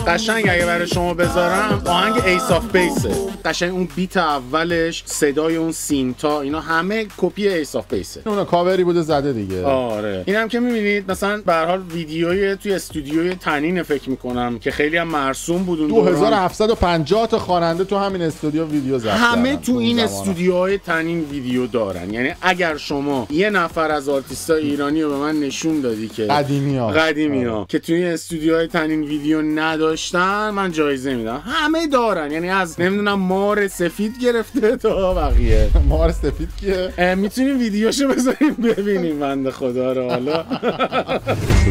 [SPEAKER 2] قشنگ اگه برای شما بذارم آهنگ ایس آف بیسه، قشنگ اون بیت اولش، صدای اون سینتا، اینا همه کپی ایس آف بیسه.
[SPEAKER 1] اون کاوری بوده زده دیگه.
[SPEAKER 2] آره اینم که میبینید مثلا به هر حال ویدیوی توی استودیوی تنین فکر میکنم که خیلی هم مرسوم بود اون
[SPEAKER 1] 2750 تا خواننده تو همین استودیو ویدیو ضبط
[SPEAKER 2] همه تو این استودیوهای تنین ویدیو دارن. یعنی اگر شما یه نفر از آرتیستای ایرانی رو به من نشون دادی که قدیمی‌ها که توی استودیوهای تنین ویدیو نداشتن، من جایزه میدم. همه دارن، یعنی از نمیدونم مار سفید گرفته تا بقیه.
[SPEAKER 1] مار سفید کیه؟
[SPEAKER 2] میتونیم ویدیوشو بذاریم ببینیم بنده خدا رو. حالا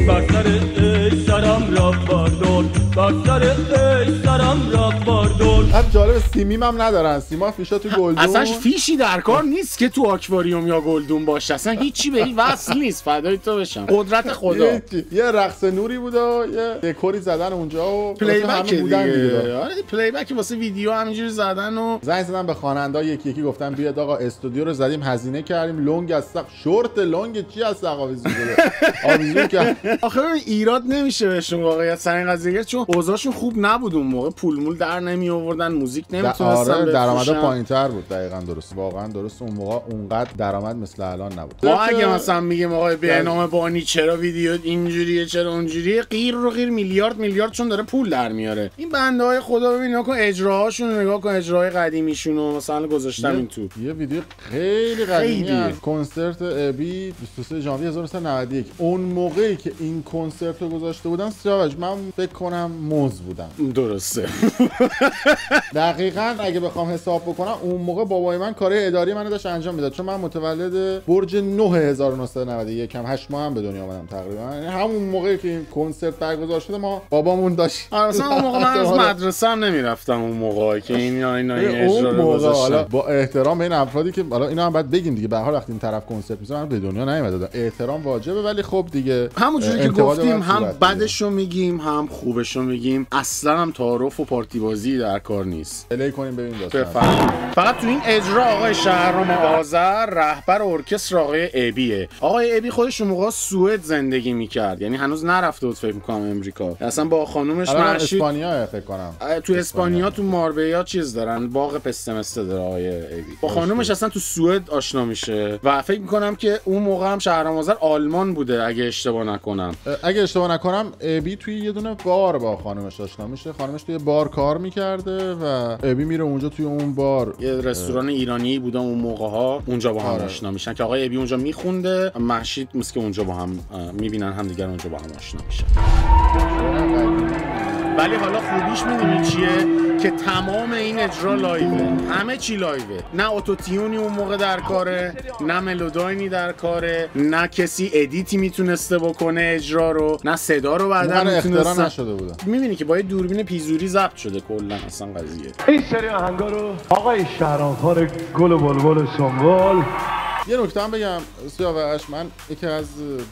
[SPEAKER 5] بسر سرم را باردون، بسر سرم را باردون.
[SPEAKER 1] هم جالب سیمیم هم ندارن، سیما فیشا تو گلدون
[SPEAKER 2] اصلا فیشی در کار نیست که تو آکواریوم یا گلدون باشه، اصلا هیچی به این وصل نیست. فدای تو بشم، قدرت خدا.
[SPEAKER 1] یه رقص نوری بود و یه دکوری زدن اونجا و
[SPEAKER 2] پلی بک
[SPEAKER 1] دیگه.
[SPEAKER 2] آره پلی بک واسه ویدیو همینجوری زدن و
[SPEAKER 1] زنگ زدن به خواننده یکی یکی گفتن بیاد آقا استودیو رو زدیم، هزینه کردیم، لنگ از شورت لنگ چی از آویزون شده آویزون کرد.
[SPEAKER 2] آخه ایراد نمیشه بهشون واقعا سر این قضیه، چون اوضاعشون خوب نبود اون موقع، پول مول در نمی آوردن، موزیک نمیتونستن.
[SPEAKER 1] آره درآمد پایینتر بود. دقیقاً درست، واقعا درست. اون موقع اونقدر درآمد مثل الان نبود.
[SPEAKER 2] ما اگه مثلا میگیم آقا بهنام بانی چرا ویدیو اینجوریه چرا اونجوریه، غیر رو غیر میلیارد چون داره پول در میاره. این بنده های خدا ببین نگاه کن اجراهاشون، نگاه کن اجرای قدیمیشون رو مثلا گذاشتم این تو.
[SPEAKER 1] یه ویدیو خیلی قدیمیه، کنسرت ابی 23 ژانویه 1991. اون موقعی که این کنسرت رو گذاشته بودن سیاوش، من فکر کنم موز بودم.
[SPEAKER 2] درسته.
[SPEAKER 1] دقیقاً اگه بخوام حساب بکنم اون موقع بابای من کار اداری منو داشت انجام میداد، چون من متولد برج 9991 هم 8 ماه هم به دنیا اومدم تقریبا. یعنی همون موقعی که این کنسرت برگزار شده ما بابامون داشت.
[SPEAKER 2] اصلا اون موقع من از مدرسه هم نمیرفتم اون موقعی که اینا اجرا رو گذاشتن.
[SPEAKER 1] حالا با احترام به این افرادی که حالا اینا هم بعد بگیم دیگه، به هر حال وقتی این طرف کنسرت میذاره به دنیا نیومده، احترام واجبه، ولی خب دیگه
[SPEAKER 2] همونجوری که گفتیم هم بدشو میگیم هم خوبشو میگیم، اصلا هم تعارف و پارتی بازی در کار نیست.
[SPEAKER 1] پلی کنیم ببین داستان.
[SPEAKER 2] فقط تو این اجرا آقای شهرام آذر رهبر ارکستر آقای ابیه. آقای ابی خودش اون موقع سوئد زندگی میکرد، یعنی هنوز نرفته بود فکر می‌کنم امریکا، اصلا با خانومش معشوق
[SPEAKER 1] اسپانیا فکر کنم.
[SPEAKER 2] تو اسپانیا تو ماربیا چیز دارن، باغ پستمسته داره آقای ابی. با خانومش اصلا تو سوئد آشنا میشه و فکر می‌کنم که اون موقع هم شهرام آذر آلمان بوده اگه اشتباه نکنم.
[SPEAKER 1] اگه اشتباه نکنم ابی توی یه دونه بار با خانومش آشنا میشه، خانومش توی بار کار میکرده و ابی میره اونجا توی اون بار.
[SPEAKER 2] یه رستوران ایرانی بوده اون موقع‌ها، اونجا با هم آشنا میشن که آقای ابی اونجا میخونده، مهشید مثل که اونجا با هم میبینن همدیگر، اونجا با هم آشنا میشن. ولی حالا خوبیش میدونی چیه؟ که تمام این اجرا لایوه، همه چی لایوه، نه اتوتیونی اون موقع در کاره، نه ملوداینی در کاره، نه کسی ادیتی میتونسته بکنه اجرا رو، نه صدا رو بعدا
[SPEAKER 1] میتونسته نشده بوده.
[SPEAKER 2] میبینی که با یه دوربین پیزوری ضبط شده کلا اصلا قضیه.
[SPEAKER 6] این سری آهنگا رو آقای شهرامخوار گل و بلبل سنبل.
[SPEAKER 1] یه نکته هم بگم سیاوش، من یکی از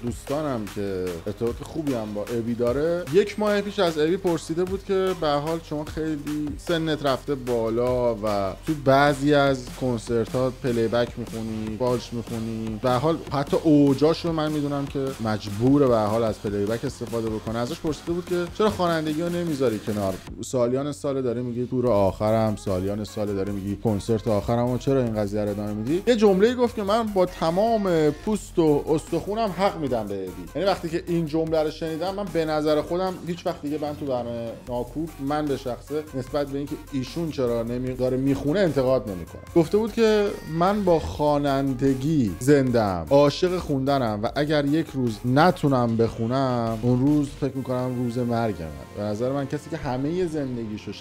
[SPEAKER 1] دوستانم که ارتباط خوبی هم با ابی داره، 1 ماه پیش از ابی پرسیده بود که به حال شما خیلی سنت رفته بالا و تو بعضی از کنسرت‌ها پلی بک میخونی، فالش میخونی، به حال حتی اوجاشو من میدونم که مجبوره به حال از پلی بک استفاده بکنه. ازش پرسیده بود که چرا خوانندگی رو نمیذاری کنار؟ سالیان سال داره میگی تور آخرم، سالیان سال داره میگی کنسرت آخرم، و چرا این قضیه رو ادامه میدی؟ یه جمله‌ای گفت که من با تمام پوست و استخونم حق میدم به ابی. یعنی وقتی که این جمله رو شنیدم، من به نظر خودم هیچ وقت دیگه من تو برنامه ناکوک، من به شخصه نسبت به اینکه ایشون چرا نمیداره میخونه انتقاد نمیکنم. گفته بود که من با خوانندگی زنده‌ام، عاشق خوندنم و اگر یک روز نتونم بخونم، اون روز فکر میکنم روز مرگمه. به نظر من کسی که همه زندگیشو 60-70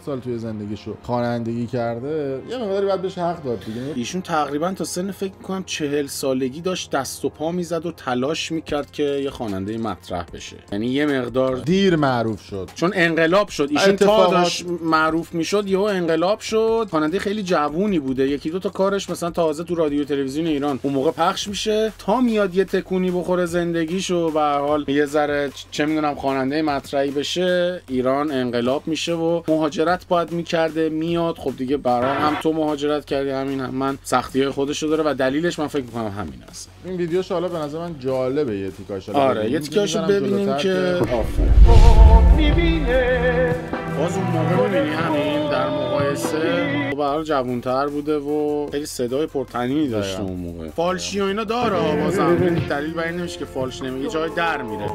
[SPEAKER 1] سال توی زندگیشو خوانندگی کرده، یه مقداری باید بهش حق داد دیگه.
[SPEAKER 2] ایشون تقریبا تا سن فکر میکنم 40 سالگی داشت دست و پا میزد و تلاش میکرد که یه خواننده مطرح بشه. یعنی یه مقدار
[SPEAKER 1] دیر معروف شد،
[SPEAKER 2] چون انقلاب شد. ایشون تا داشت معروف میشد یهو انقلاب شد. خواننده خیلی جوونی بوده، 1-2 تا کارش مثلا تازه تو رادیو تلویزیون ایران اون موقع پخش میشه، تا میاد یه تکونی بخوره زندگیشو، به هر حال یه ذره چه میدونم خواننده مطرحی بشه، ایران انقلاب میشه و مهاجرت باید میکرده، میاد. خب دیگه برام هم تو مهاجرت کردی، همین هم من سختی‌های خودشو داره و دلیلش من فکر می‌کنم همین است.
[SPEAKER 1] این ویدیوش حالا به نظر من جالبه، یه تیکاش.
[SPEAKER 2] آره یه تیکاشو ببینیم که آفرین. باز اون موقع می‌بینی همین در مقایسه به هر حال جوان‌تر بوده و خیلی صدای پرطنینی داشته اون موقع. فالشی و اینا داره، بازم دلیل بر این نمیشه که فالش نمیگه، جای در میره.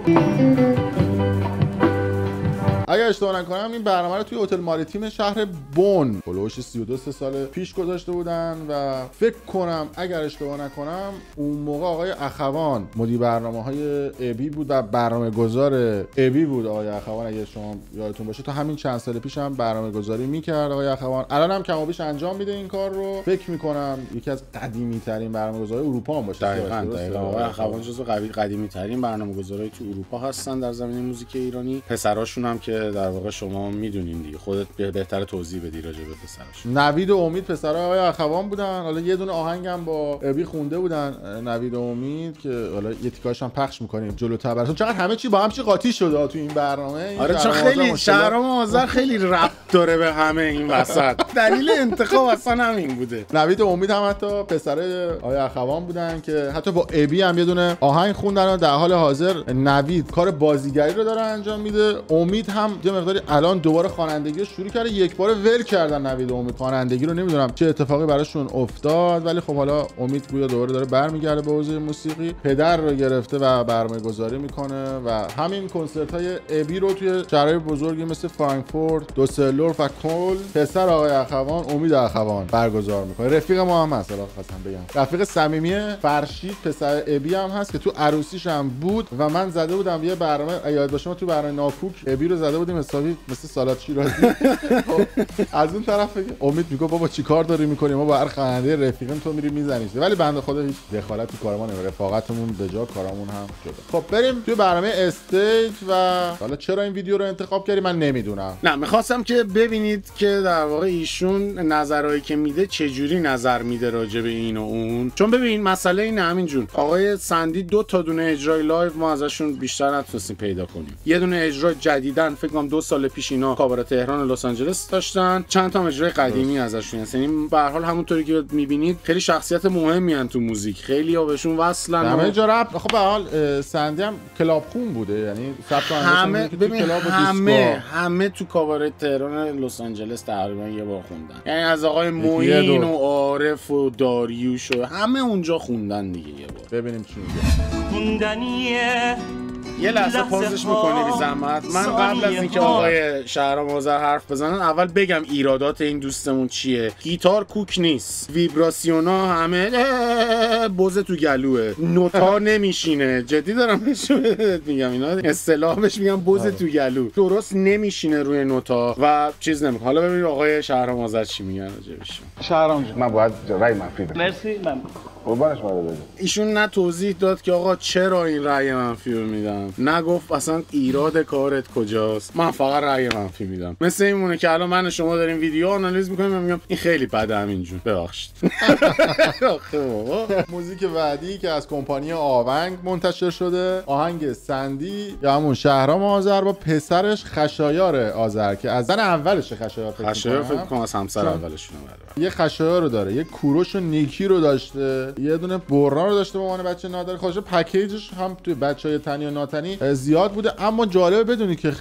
[SPEAKER 1] اگر اشتباه نکنم این برنامه رو توی هتل ماریتیم شهر بن بلوش 32 سال پیش گذاشته بودن و فکر کنم اگر اشتباه نکنم اون موقع آقای اخوان مدیر برنامه‌های ابی بود و برنامه‌گذار ابی بود. آقای اخوان اگه شما یادتون باشه تا همین چند سال پیش هم برنامه‌گذاری می‌کرد آقای اخوان. الان هم کم و بیش انجام میده این کار رو. فکر می‌کنم یکی از قدیمی‌ترین برنامه‌گذارای اروپا هم باشه.
[SPEAKER 2] دقیقاً آقای اخوان جزو قدیمی‌ترین برنامه‌گذارای تو اروپا هستن در زمینه موزیک ایرانی. پسراشون هم که در واقع شما میدونین دیگه، خودت بهتر توضیح بدی راجع به پسراش.
[SPEAKER 1] نوید و امید پسرای آقای اخوان بودن. حالا یه دونه آهنگم با ابی خونده بودن، نوید و امید، که حالا یه تیکاش هم پخش می‌کنیم جلوتر براتون. چقدر همه چی با هم چی قاطی شده تو این برنامه.
[SPEAKER 2] آره چون خیلی شهرام آذر خیلی ربط داره به همه این وسط. دلیل انتخاب اصلا همین بوده.
[SPEAKER 1] نوید و امید هم حتی پسرای آقای اخوان بودن که حتی با ابی هم یه دونه آهنگ خوندن و در حال حاضر نوید کار بازیگری رو داره انجام میده. امید هم یه مقداری الان دوباره خوانندگی رو شروع کرده. یک بار ول کردن نوید و امید خوانندگی رو، نمیدونم چه اتفاقی براشون افتاد، ولی خب حالا امید گویا دوباره داره برمیگرده به حوزه موسیقی. پدر رو گرفته و برنامه‌گذاری میکنه و همین کنسرت‌های ابی رو توی شهرهای بزرگی مثل فرانکفورت، دوسلدورف و کل پسر آقای اخوان امید اخوان برگزار میکنه. رفیق ما هم هست، خواستم بگم رفیق صمیمی فرشید پسر ابی هم هست که تو عروسیش هم بود و من زده بودم یه برنامه، یاد باشه ما تو برنامه ناکوک ابی رو زده بودیم حسابی مثل سالاد شیرازی. از اون طرف امید میگه بابا چیکار داری میکنی، ما با هر خواننده رفیقم تو میری میزنیش، ولی بنده خدا هیچ دخالت تو کار ما نمیره، رفاقتمون به جا، کارامون هم جدا. خب بریم توی برنامه استیج. و حالا چرا این ویدیو رو انتخاب کردی من نمیدونم.
[SPEAKER 2] نه میخواستم که ببینید که در واقع ایشون نظرهایی که میده چه جوری نظر میده راجع به این و اون. چون ببین مسئله اینه همینجون آقای سندی 2 تا دونه اجرای لایو ما ازشون بیشتر نتونستیم پیدا کنیم. یه دونه اجرا جدیدن فکر کنم 2 سال پیش اینا کاباره تهران و لس آنجلس داشتن، چند تا اجرای قدیمی ازشون هست. یعنی به هر حال همونطوری که میبینید خیلی شخصیت مهمی ان تو موزیک، خیلی ها بهشون وصلن.
[SPEAKER 1] همه جا رپ. خب به هر حال سندی هم کلاب خون بوده، یعنی
[SPEAKER 2] همه همه تو کاباره تهران لس آنجلس تقریبا یه بار خوندن. یعنی از آقای معین و عارف و داریوش و همه اونجا خوندن دیگه یه بار.
[SPEAKER 1] ببینیم چی میگه.
[SPEAKER 5] خوندنیه
[SPEAKER 2] یه لحظه پازش میکنی بی زحمت. من قبل از اینکه آقای شهرام آذر حرف بزنن اول بگم ایرادات این دوستمون چیه. گیتار کوک نیست، ویبراسیونا همه بز تو گلوه، نوتا نمیشینه. جدی دارم میگم، اینا اصطلاح بهش میگم بز تو گلو، درست نمیشینه روی نوتا و چیز نمیکنه. حالا ببینید آقای شهرام آذر چی میگن راجعش.
[SPEAKER 3] شهرام جون من باید رأی منفی بدم.
[SPEAKER 7] مرسی. من
[SPEAKER 3] قربانش ما بده.
[SPEAKER 2] ایشون نه توضیح داد که آقا چرا این رأی منفی رو میدم، نگفت اصلا ایراد کارت کجاست. من فقط رأی منفی میدم. مثل این مونه که الان من و شما داریم ویدیو آنالیز میکنیم، من میگم این خیلی بده همینجون، ببخشید.
[SPEAKER 1] موزیک بعدی که از کمپانی آونگ منتشر شده، آهنگ سندی یا همون شهرام آذر با پسرش خشایار آذر که از زن اولش خشایار
[SPEAKER 2] فکر کنم از همسر اولشونه.
[SPEAKER 1] یه خشایار رو داره، یه کوروش و نیکی رو داشته، یه دونه برنا رو داشته به عنوان بچه نادر. خودش پکیجش هم توی بچهای تنی و ناتنی زیاد بوده. اما جالبه بدونی که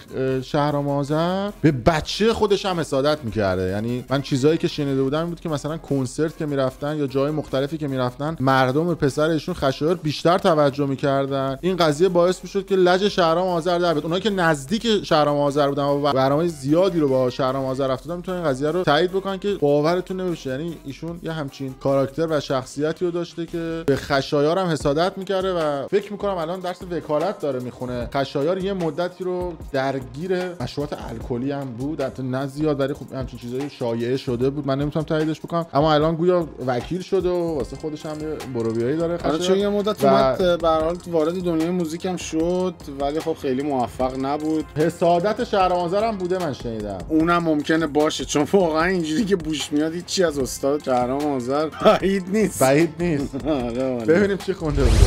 [SPEAKER 1] شهرام آذر به بچه خودش هم حسادت میکرده. یعنی من چیزایی که شنیده بودم این بود که مثلا کنسرت که میرفتن یا جای مختلفی که میرفتن، مردم به پسرشون خشایار بیشتر توجه میکردن. این قضیه باعث میشد که لج شهرام آذر در بیاد. اونایی که نزدیک شهرام آذر بودن و برنامه زیادی رو با شهرام آذر رفتن میتونن این قضیه رو تایید بکنن که باورتون نمیشه. یعنی ایشون یه همچین کاراکتر و شخصیتی رو داشته که به خشایار هم حسادت میکرده و فکر میکنم الان درس وکالت داره میخونه. خشایار یه مدتی رو درگیر مشروبات الکلی هم بود، البته نه زیاد، ولی خب همچین چیزایی شایعه شده بود. من نمیتونم تاییدش بکنم، اما الان گویا وکیل شده و واسه خودش هم یه بروبیایی داره.
[SPEAKER 2] خشایار چون یه مدت اومد به هر حال وارد دنیای موزیک هم شد، ولی خب خیلی موفق نبود.
[SPEAKER 1] حسادت شهرام آذر هم بوده من شنیدم.
[SPEAKER 2] اونم ممکنه باشه، چون واقعا اینجوری که بوش میاد هیچی از استاد شهرام آذر بعید نیست.
[SPEAKER 1] ببینیم چی خونده بوده.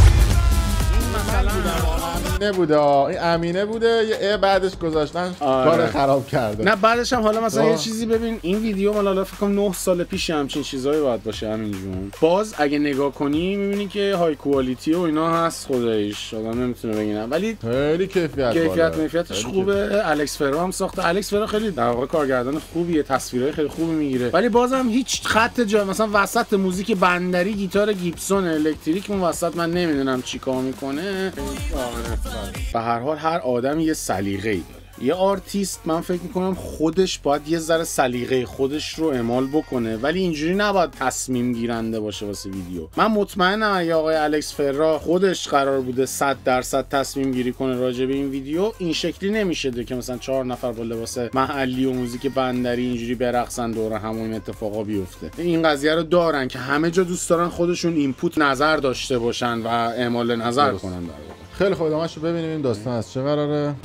[SPEAKER 1] نبوده این امینه بوده، یه بعدش گذاشتن کار خراب کرده.
[SPEAKER 2] نه بعدش هم حالا مثلا یه چیزی ببین، این ویدیو مال حالا فکر کنم 9 سال پیش همچین چیزایی باید باشه همینجون. باز اگه نگاه کنی میبینی که های کوالیتی و اینا هست، خداییش آدم نمیتونه بگه، ولی
[SPEAKER 1] خیلی
[SPEAKER 2] کیفیتش خوبه. الکس فرا هم ساخته. الکس فرا خیلی در واقع کارگردان خوبیه، تصویرای خیلی خوبی میگیره، ولی بازم هیچ خط جا مثلا وسط موزیک بندری گیتار گیبسون الکتریک اون وسط من نمیدونم چیکار میکنه. به هر حال هر آدم یه سلیقه‌ای داره. یه آرتیست من فکر میکنم خودش باید یه ذره سلیقه خودش رو اعمال بکنه، ولی اینجوری نباید تصمیم گیرنده باشه واسه ویدیو. من مطمئنم اگه آقای الکس فرا خودش قرار بوده 100% تصمیم گیری کنه راجع به این ویدیو، این شکلی نمیشه که مثلا 4 نفر با لباس محلی و موزیک بندری اینجوری برقصن دور همون اتفاقا بیفته. این قضیه رو دارن که همه جا دوست دارن خودشون اینپوت نظر داشته باشن و اعمال نظر کنن در واقع.
[SPEAKER 1] خیلی خوب ادامه‌شو ببینیم این داستان از چه قراره.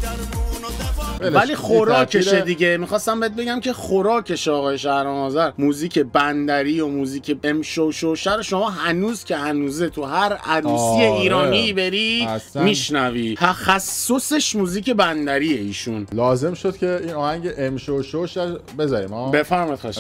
[SPEAKER 2] ولی خوراکشه دیگه. میخواستم بهت بگم که خوراکش آقای شهرام آذر موزیک بندری و موزیک ام شو شما هنوز که هنوزه تو هر عروسی ایرانی بری میشنوی. تخصصش موزیک بندریه ایشون.
[SPEAKER 1] لازم شد که این آهنگ ام شو بذاریم.
[SPEAKER 2] بفرمایید خواهش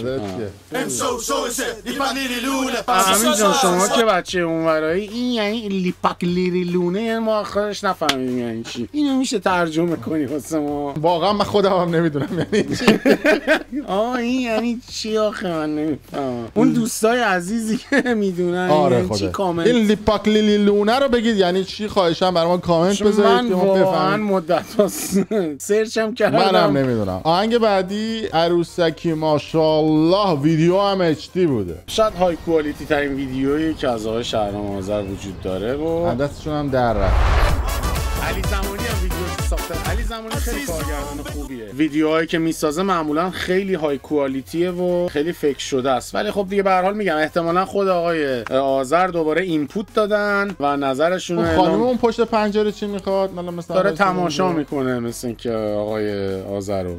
[SPEAKER 2] همین جان شما که بچه اونورایی این یعنی لیپاک لیری لونه ما آخرش نفهمیدیم یعنی چی. اینو میشه ترجمه کنی واسه ما؟
[SPEAKER 1] واقعا من خودم هم نمیدونم یعنی چی.
[SPEAKER 2] این یعنی چی آخه من نمیفهمم. اون دوستای عزیزی که میدونن یعنی چی کامنت
[SPEAKER 1] این لیپاک لیلی لونه رو بگید یعنی چی، خواهشام برام کامنت بذارید که ما بفهمیم.
[SPEAKER 2] من مدت‌هاست سرچم کردم
[SPEAKER 1] منم نمیدونم. آهنگ بعدی عروسکی ماشاءالله، ویدیو هم اچ دی بوده.
[SPEAKER 2] شاید های کوالیتی ترین ویدیویی که از آقای شهرام آذر وجود داره و
[SPEAKER 1] دستشون هم در رفت.
[SPEAKER 2] علی زمانی هم ویدیوش ساخته. علی زمانی خیلی کارگردان خوبیه. ویدیوهایی که میسازه معمولا خیلی های کوالیتیه و خیلی فکر شده است. ولی خب دیگه به هر حال میگم احتمالاً خود آقای آذر دوباره اینپوت دادن و نظرشون رو
[SPEAKER 1] خانم اون پشت پنجره چی میخواد مثلا
[SPEAKER 2] داره تماشا میکنه، مثل اینکه آقای آذر رو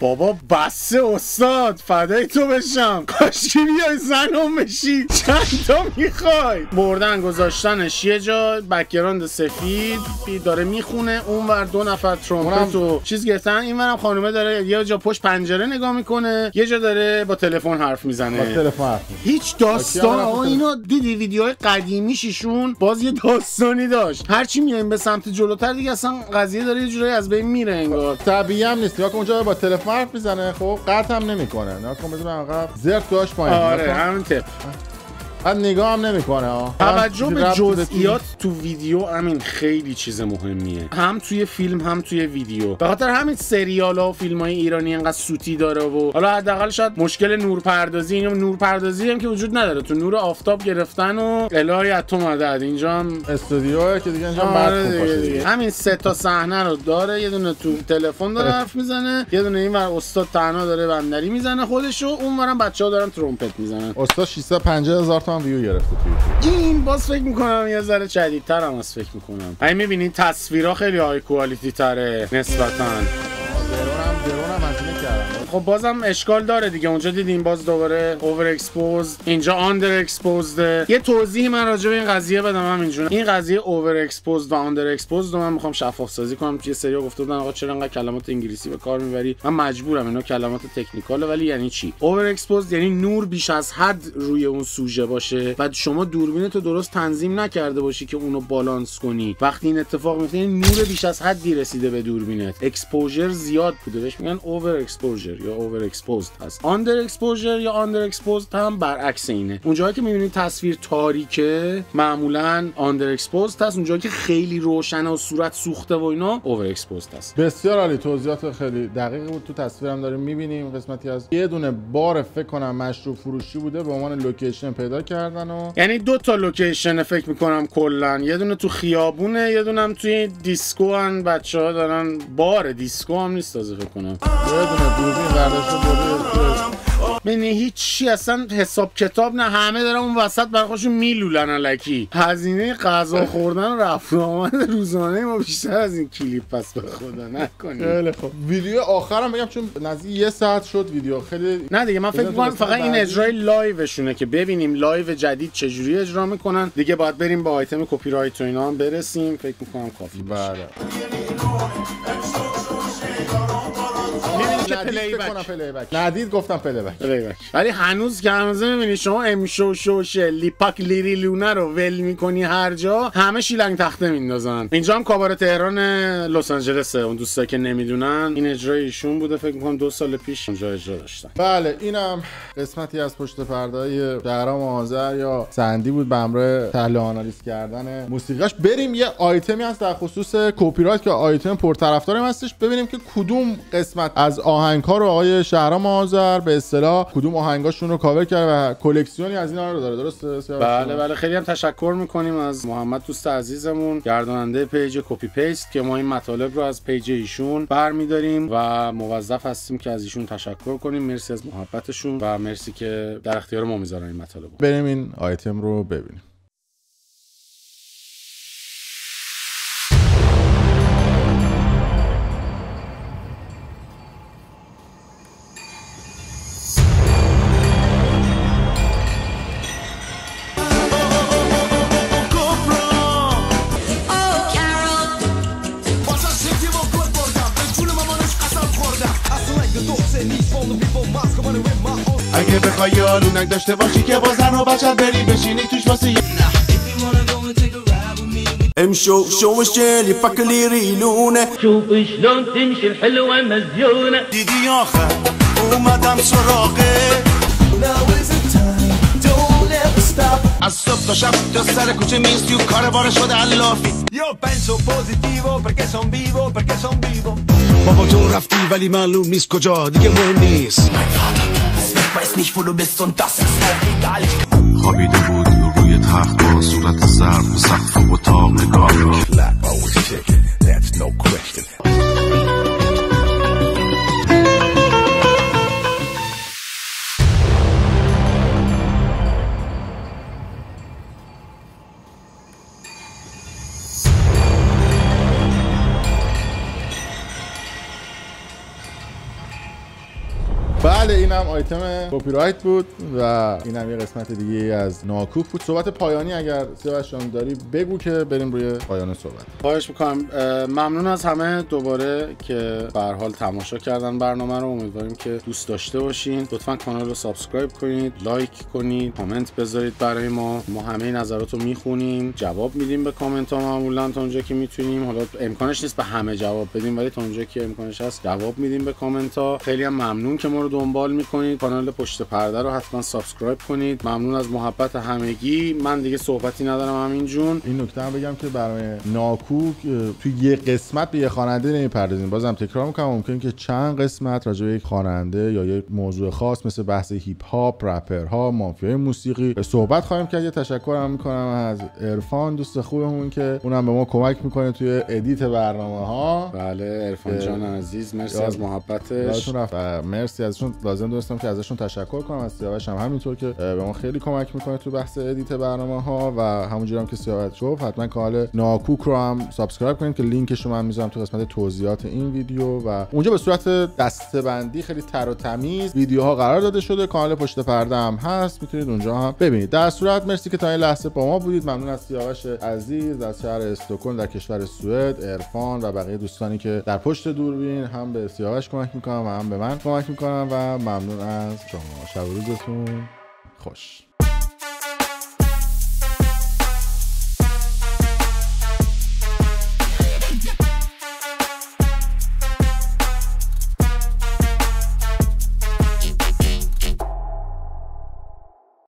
[SPEAKER 2] بابا بس استاد فدای تو بشم، کاشکی بیای زنم بشی، چند تا میخوای. بردن گذاشتنش یه جا بک‌گراند سفید داره میخونه، اونور 2 نفر ترومپت و چیز گرفتن، اینورم خانومه داره یه جا پشت پنجره نگاه میکنه، یه جا داره با تلفن حرف میزنه. هیچ داستان. آقا اینو دیدی ویدیوهای قدیمیشون باز یه داستانی داشت. هرچی میایم به سمت جلوتر دیگه اصلا قضیه داره یه جورایی از بین میره انگار.
[SPEAKER 1] طبیعی هم نیست. یا اونجا با تلفن حرف میزنه، خب قطع هم نمیکنه. نه کن بدون عقب زرت گاش پایین.
[SPEAKER 2] آره همین تپ.
[SPEAKER 1] بعد نگاه هم نمیکنه ها.
[SPEAKER 2] توجه به جزئیات تو ویدیو همین خیلی چیز مهمیه، هم توی فیلم هم توی ویدیو. به خاطر همین سریال‌ها و فیلم‌های ایرانی انقدر سوتی داره و حالا حداقل شاید مشکل نورپردازی، اینم نورپردازی هم که وجود نداره، تو نور آفتاب گرفتن و الهی اتم مدد. اینجا هم
[SPEAKER 1] استودیوئه که دیگه اینجا بعد خوب
[SPEAKER 2] همین 3 تا صحنه رو داره، یه دونه تو تلفن داره حرف میزنه، یه دونه اینور استاد تنها داره بندری میزنه خودشو، اونورم بچه‌ها دارن ترومپت میزنن.
[SPEAKER 1] استاد 650,000 تومان ویو گرفته توی
[SPEAKER 2] این باز فکر میکنم یه ذره جدیدتر هم از فکر میکنم. همین میبینید تصویرها خیلی های کوالیتی تره نسبتاً.
[SPEAKER 1] درونم هزینه کردم.
[SPEAKER 2] خب بازم اشکال داره دیگه، اونجا دیدیم باز دوباره اوور اکسپوز، اینجا آندر اکسپوزده. یه توضیح من راجع به این قضیه بدم همینجوری. این قضیه اوور اکسپوز و آندر اکسپوز رو من میخوام شفاف سازی کنم. یه سری‌ها گفته بودن آقا چرا انقدر کلمات انگلیسی به کار میبری؟ من مجبورم، اینا کلمات تکنیکاله. ولی یعنی چی؟ اوور اکسپوز یعنی نور بیش از حد روی اون سوژه باشه و شما دوربینتو درست تنظیم نکرده باشی که اونو بالانس کنی. وقتی این اتفاق میفته نور بیش از حدی رسیده به دوربینت، اکسپوژر زیاد بوده، بهش میگن اوور اکسپوژر یا اوور اکسپوزد هست. آندر اکسپوژر یا آندر اکسپوزد هم برعکس اینه. اونجایی که میبینید تصویر تاریکه معمولا آندر اکسپوزد هست، اونجایی که خیلی روشنه و صورت سوخته و اینا اوور اکسپوزد هست.
[SPEAKER 1] بسیار عالی، توضیحات خیلی دقیقی بود. تو تصویرم داریم میبینیم قسمتی از یه دونه بار فکر کنم مشروب فروشی بوده به عنوان لوکیشن پیدا کردن و
[SPEAKER 2] یعنی 2 تا لوکیشن فکر میکنم کلا، یه دونه تو خیابونه، یه دونه هم توی دیسکو ان، بچه‌ها دارن بار دیسکو هم نیست تازه فکر کنم.
[SPEAKER 1] یه دونه دوربین برداشته برده.
[SPEAKER 2] یعنی هیچی اصلا حساب کتاب نه، همه دارن اون وسط برای خودشون میلولن الکی. هزینه غذا خوردن و رفت و آمد روزانه ما بیشتر از این کلیپ پس به خدا نکنید.
[SPEAKER 1] خیلی خوب. ویدیو آخرم بگم چون نزدیک 1 ساعت شد ویدیو خیلی
[SPEAKER 2] نه دیگه، من فکر می‌کنم فقط این اجرای لایوشونه که ببینیم لایو جدید چجوری اجرا میکنن. دیگه باید بریم به آیتم کپی رایت و اینا هم برسیم. فکر می‌کنم کافی باشه.
[SPEAKER 1] بله. ندید گفتم پلی بک.
[SPEAKER 2] ولی هنوز که هنوز میبینی شما امشو شوشه لیپاک لیری لونه رو ول میکنی هر جا، همه شیلنگ تخته میندازن. اینجا هم کابار تهران لس آنجلسه. اون دوستایی که نمیدونن این اجرای ایشون بوده، فکر میکنم 2 سال پیش اونجا اجرا داشتن.
[SPEAKER 1] بله اینم قسمتی از پشت پرده‌های شهرام آذر یا سندی بود به همراه تحلیل و آنالیز کردن موسیقیش. بریم یه آیتمی هست در خصوص کپی رایت که آیتم پرطرفدارم هستش، ببینیم که کدوم قسمت از آهنگ‌ها رو آقای شهرام آذر به اصطلاح کدوم آهنگاشون رو کاور کرده و کلکسیونی از اینا رو داره. درسته؟
[SPEAKER 2] بله خیلی هم تشکر میکنیم از محمد دوست عزیزمون، گرداننده پیج کپی پیست، که ما این مطالب رو از پیج ایشون برمی‌داریم و موظف هستیم که از ایشون تشکر کنیم. مرسی از محبتشون و مرسی که در اختیار ما میذارن این مطالب.
[SPEAKER 1] بریم این آیتم رو ببینیم.
[SPEAKER 7] اگه بخوای یارونک داشته باشی که با زن و بچت بری بشینی توش واسه امشو شوش جلي فكلي ريلونه
[SPEAKER 5] شوف شلون تمشي الحلوة مزيونة
[SPEAKER 7] دیدی آخر اومدم سراغه از صبح تا شب تا سر کوچه میستی و کار بار شده علافی Io penso positivo perché son vivo بابا جون رفتی ولی معلوم نیست کجا دیگه مهم نیست weiß nicht wo du bist und das ist auch egal خوابیده بود روی تخت با صورت سرد به سقف اتاق نگاه That's no question
[SPEAKER 1] بله اینم آیتم کپی رایت بود و اینم یه قسمت دیگه از ناکوک بود. صحبت پایانی اگر سیاوش جان داری بگو که بریم روی پایان صحبت.
[SPEAKER 2] خواهش میکنم. ممنون از همه دوباره که به هر حال تماشا کردن برنامه رو. امیدواریم که دوست داشته باشین. لطفا کانال رو سابسکرایب کنید، لایک کنید، کامنت بذارید برای ما. ما همه نظرات رو میخونیم، جواب میدیم به کامنت ها معمولا تا اونجا که میتونیم. حالا امکانش نیست به همه جواب بدیم ولی تا اونجا که امکانش هست جواب میدیم به کامنت ها. خیلی هم ممنون که ما رو دنبال میکنید. کانال پشت پرده رو حتما سابسکرایب کنید. ممنون از محبت همگی. من دیگه صحبتی ندارم همین جون.
[SPEAKER 1] این نکته هم بگم که برای ناکوک توی یه قسمت به یه خواننده نمیپردازیم. بازم تکرار میکنم ممکنه که چند قسمت راجع به یک خواننده یا یک موضوع خاص مثل بحث هیپ هاپ، رپرها، مافیای موسیقی صحبت خواهیم کرد. یه تشکر هم میکنم از عرفان دوست خوبمون که اونم به ما کمک میکنه توی ادیت برنامه‌ها.
[SPEAKER 2] بله عرفان جان عزیز، مرسی از محبتش.
[SPEAKER 1] مرسی ازشون. لازم دونستم که ازشون تشکر کنم. از سیاوش هم همینطور که به ما خیلی کمک میکنه تو بحث ادیت برنامه‌ها و همونجوری هم که سیاوش گفت حتما کانال ناکوک رو هم سابسکرایب کنید که لینکش رو من میذارم تو قسمت توضیحات این ویدیو و اونجا به صورت دسته‌بندی خیلی تر و تمیز ویدیوها قرار داده شده. کانال پشت پرده هم هست، میتونید اونجا هم ببینید. در صورت مرسی که تا این لحظه با ما بودید. ممنون از سیاوش عزیز از شهر استکهلم در کشور سوئد، عرفان و بقیه دوستانی که در پشت دوربین هم به سیاوش کمک میکنن و هم به من کمک میکنن و ممنون از شما. شب و روزتون خوش.